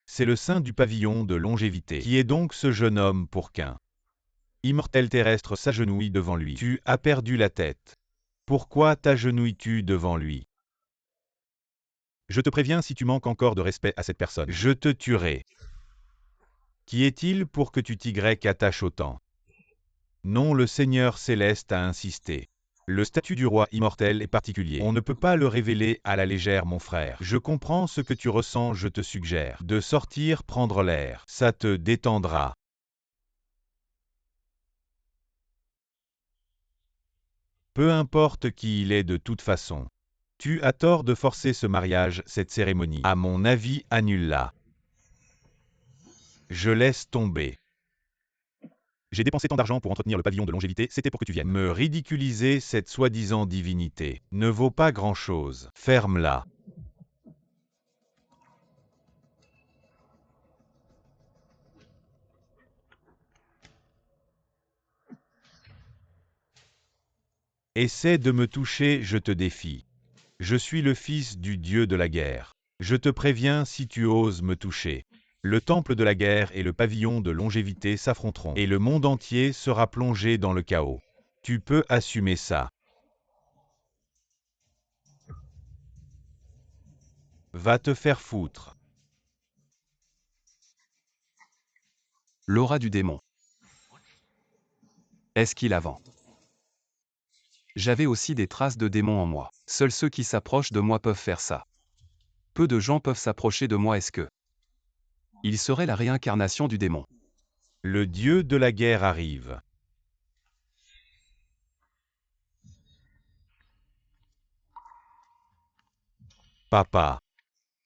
A: C'est le saint du pavillon de longévité. Qui est donc ce jeune homme pour qu'un immortel terrestre s'agenouille devant lui? Tu as perdu la tête. Pourquoi t'agenouilles-tu devant lui? Je te préviens, si tu manques encore de respect à cette personne, je te tuerai. Qui est-il pour que tu t'y attaches autant? Non, le Seigneur céleste a insisté. Le statut du roi immortel est particulier. On ne peut pas le révéler à la légère, mon frère. Je comprends ce que tu ressens, je te suggère de sortir prendre l'air. Ça te détendra. Peu importe qui il est de toute façon. Tu as tort de forcer ce mariage, cette cérémonie. À mon avis, annule-la. Je laisse tomber. J'ai dépensé tant d'argent pour entretenir le pavillon de longévité, c'était pour que tu viennes. Me ridiculiser, cette soi-disant divinité ne vaut pas grand-chose. Ferme-la. Essaie de me toucher, je te défie. Je suis le fils du dieu de la guerre. Je te préviens, si tu oses me toucher, Le temple de la guerre et le pavillon de longévité s'affronteront, et le monde entier sera plongé dans le chaos. Tu peux assumer ça. Va te faire foutre.
C: L'aura du démon. Est-ce qu'il avant? J'avais aussi des traces de démons en moi. Seuls ceux qui s'approchent de moi peuvent faire ça. Peu de gens peuvent s'approcher de moi. Est-ce que il serait la réincarnation du démon?
A: Le dieu de la guerre arrive. Papa.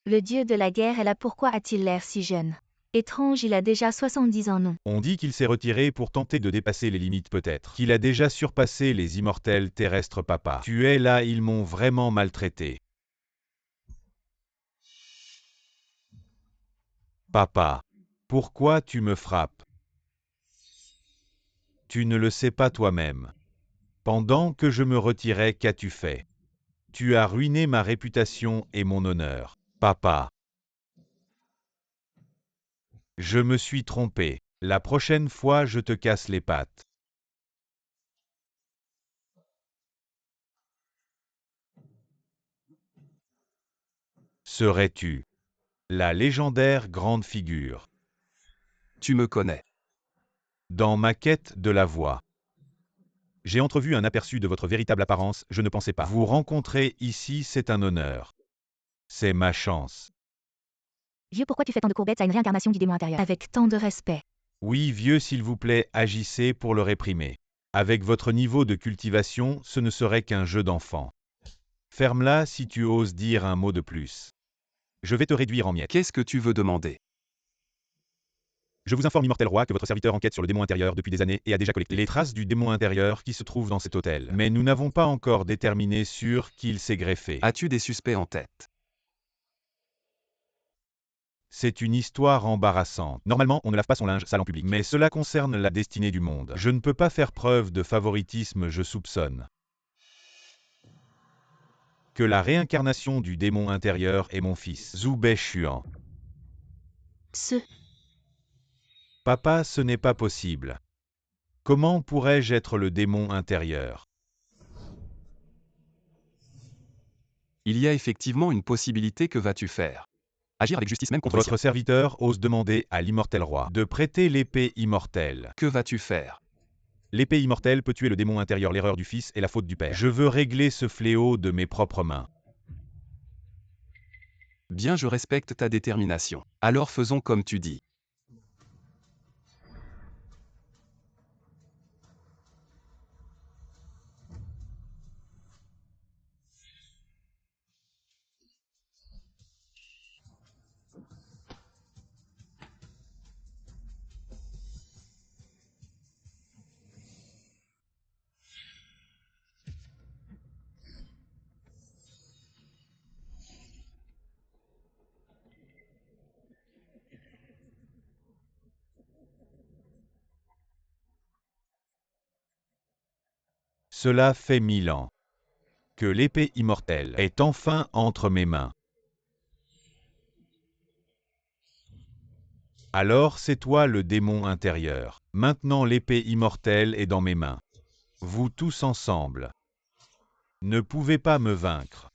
B: Le dieu de la guerre est là, pourquoi a-t-il l'air si jeune? Étrange, il a déjà 70 ans, non?
A: On dit qu'il s'est retiré pour tenter de dépasser les limites peut-être. Qu'il a déjà surpassé les immortels terrestres. Papa. Tu es là, ils m'ont vraiment maltraité. Papa. Pourquoi tu me frappes? Tu ne le sais pas toi-même. Pendant que je me retirais, qu'as-tu fait? Tu as ruiné ma réputation et mon honneur. Papa. Je me suis trompé. La prochaine fois, je te casse les pattes. Serais-tu la légendaire grande figure?
C: Tu me connais.
A: Dans ma quête de la voix, j'ai entrevu un aperçu de votre véritable apparence, je ne pensais pas. Vous rencontrer ici, c'est un honneur. C'est ma chance.
B: Vieux, pourquoi tu fais tant de courbettes à une réincarnation du démon intérieur? Avec tant de respect.
A: Oui, vieux, s'il vous plaît, agissez pour le réprimer. Avec votre niveau de cultivation, ce ne serait qu'un jeu d'enfant. Ferme-la si tu oses dire un mot de plus. Je vais te réduire en miettes.
C: Qu'est-ce que tu veux demander?
A: Je vous informe, immortel roi, que votre serviteur enquête sur le démon intérieur depuis des années et a déjà collecté les traces du démon intérieur qui se trouve dans cet hôtel. Mais nous n'avons pas encore déterminé sur qui il s'est greffé.
C: As-tu des suspects en tête?
A: C'est une histoire embarrassante. Normalement, on ne lave pas son linge sale en public. Mais cela concerne la destinée du monde. Je ne peux pas faire preuve de favoritisme, je soupçonne que la réincarnation du démon intérieur est mon fils, Zhubei Xuan. Papa, ce n'est pas possible. Comment pourrais-je être le démon intérieur?
C: Il y a effectivement une possibilité. Que vas-tu faire? Agir avec justice même contre les siens.
A: Votre serviteur ose demander à l'immortel roi de prêter l'épée immortelle.
C: Que vas-tu faire?
A: L'épée immortelle peut tuer le démon intérieur, l'erreur du fils et la faute du père. Je veux régler ce fléau de mes propres mains.
C: Bien, je respecte ta détermination. Alors faisons comme tu dis.
A: Cela fait 1000 ans que l'épée immortelle est enfin entre mes mains. Alors c'est toi le démon intérieur. Maintenant l'épée immortelle est dans mes mains. Vous tous ensemble ne pouvez pas me vaincre.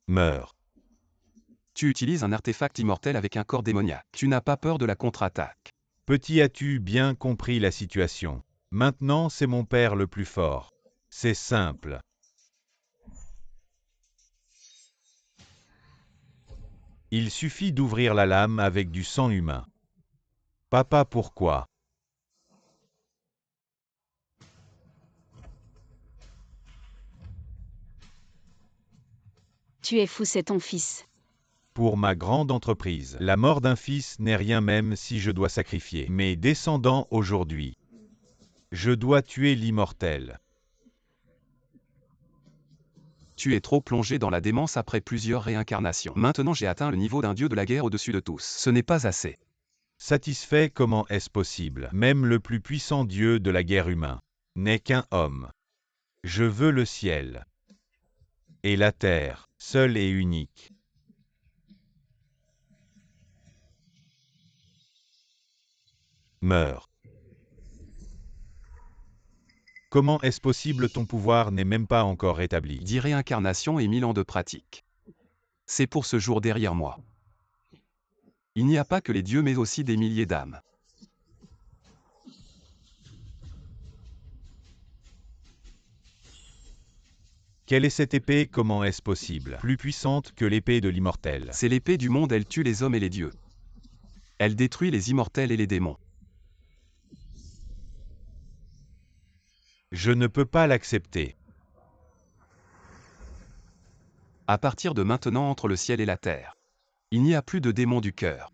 A: Meurs.
C: Tu utilises un artefact immortel avec un corps démoniaque. Tu n'as pas peur de la contre-attaque.
A: Petit, as-tu bien compris la situation? Maintenant c'est mon père le plus fort. C'est simple. Il suffit d'ouvrir la lame avec du sang humain. Papa, pourquoi?
D: Tu es fou, c'est ton fils.
A: Pour ma grande entreprise, la mort d'un fils n'est rien même si je dois sacrifier mes descendants aujourd'hui. Je dois tuer l'immortel.
C: Tu es trop plongé dans la démence après plusieurs réincarnations. Maintenant j'ai atteint le niveau d'un dieu de la guerre au-dessus de tous. Ce n'est pas assez.
A: Satisfait, comment est-ce possible? Même le plus puissant dieu de la guerre humain n'est qu'un homme. Je veux le ciel. Et la terre, seule et unique. Meurt. Comment est-ce possible? Ton pouvoir n'est même pas encore rétabli.
C: 10 réincarnations et 1000 ans de pratique. C'est pour ce jour derrière moi. Il n'y a pas que les dieux mais aussi des milliers d'âmes.
A: Quelle est cette épée? Comment est-ce possible? Plus puissante que l'épée de l'immortel.
C: C'est l'épée du monde, elle tue les hommes et les dieux. Elle détruit les immortels et les démons.
A: Je ne peux pas l'accepter.
C: À partir de maintenant entre le ciel et la terre. Il n'y a plus de démons du cœur.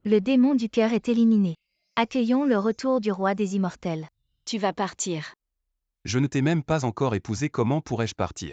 B: Le démon du cœur est éliminé. Accueillons le retour du roi des immortels.
D: Tu vas partir.
C: Je ne t'ai même pas encore épousé, comment pourrais-je partir?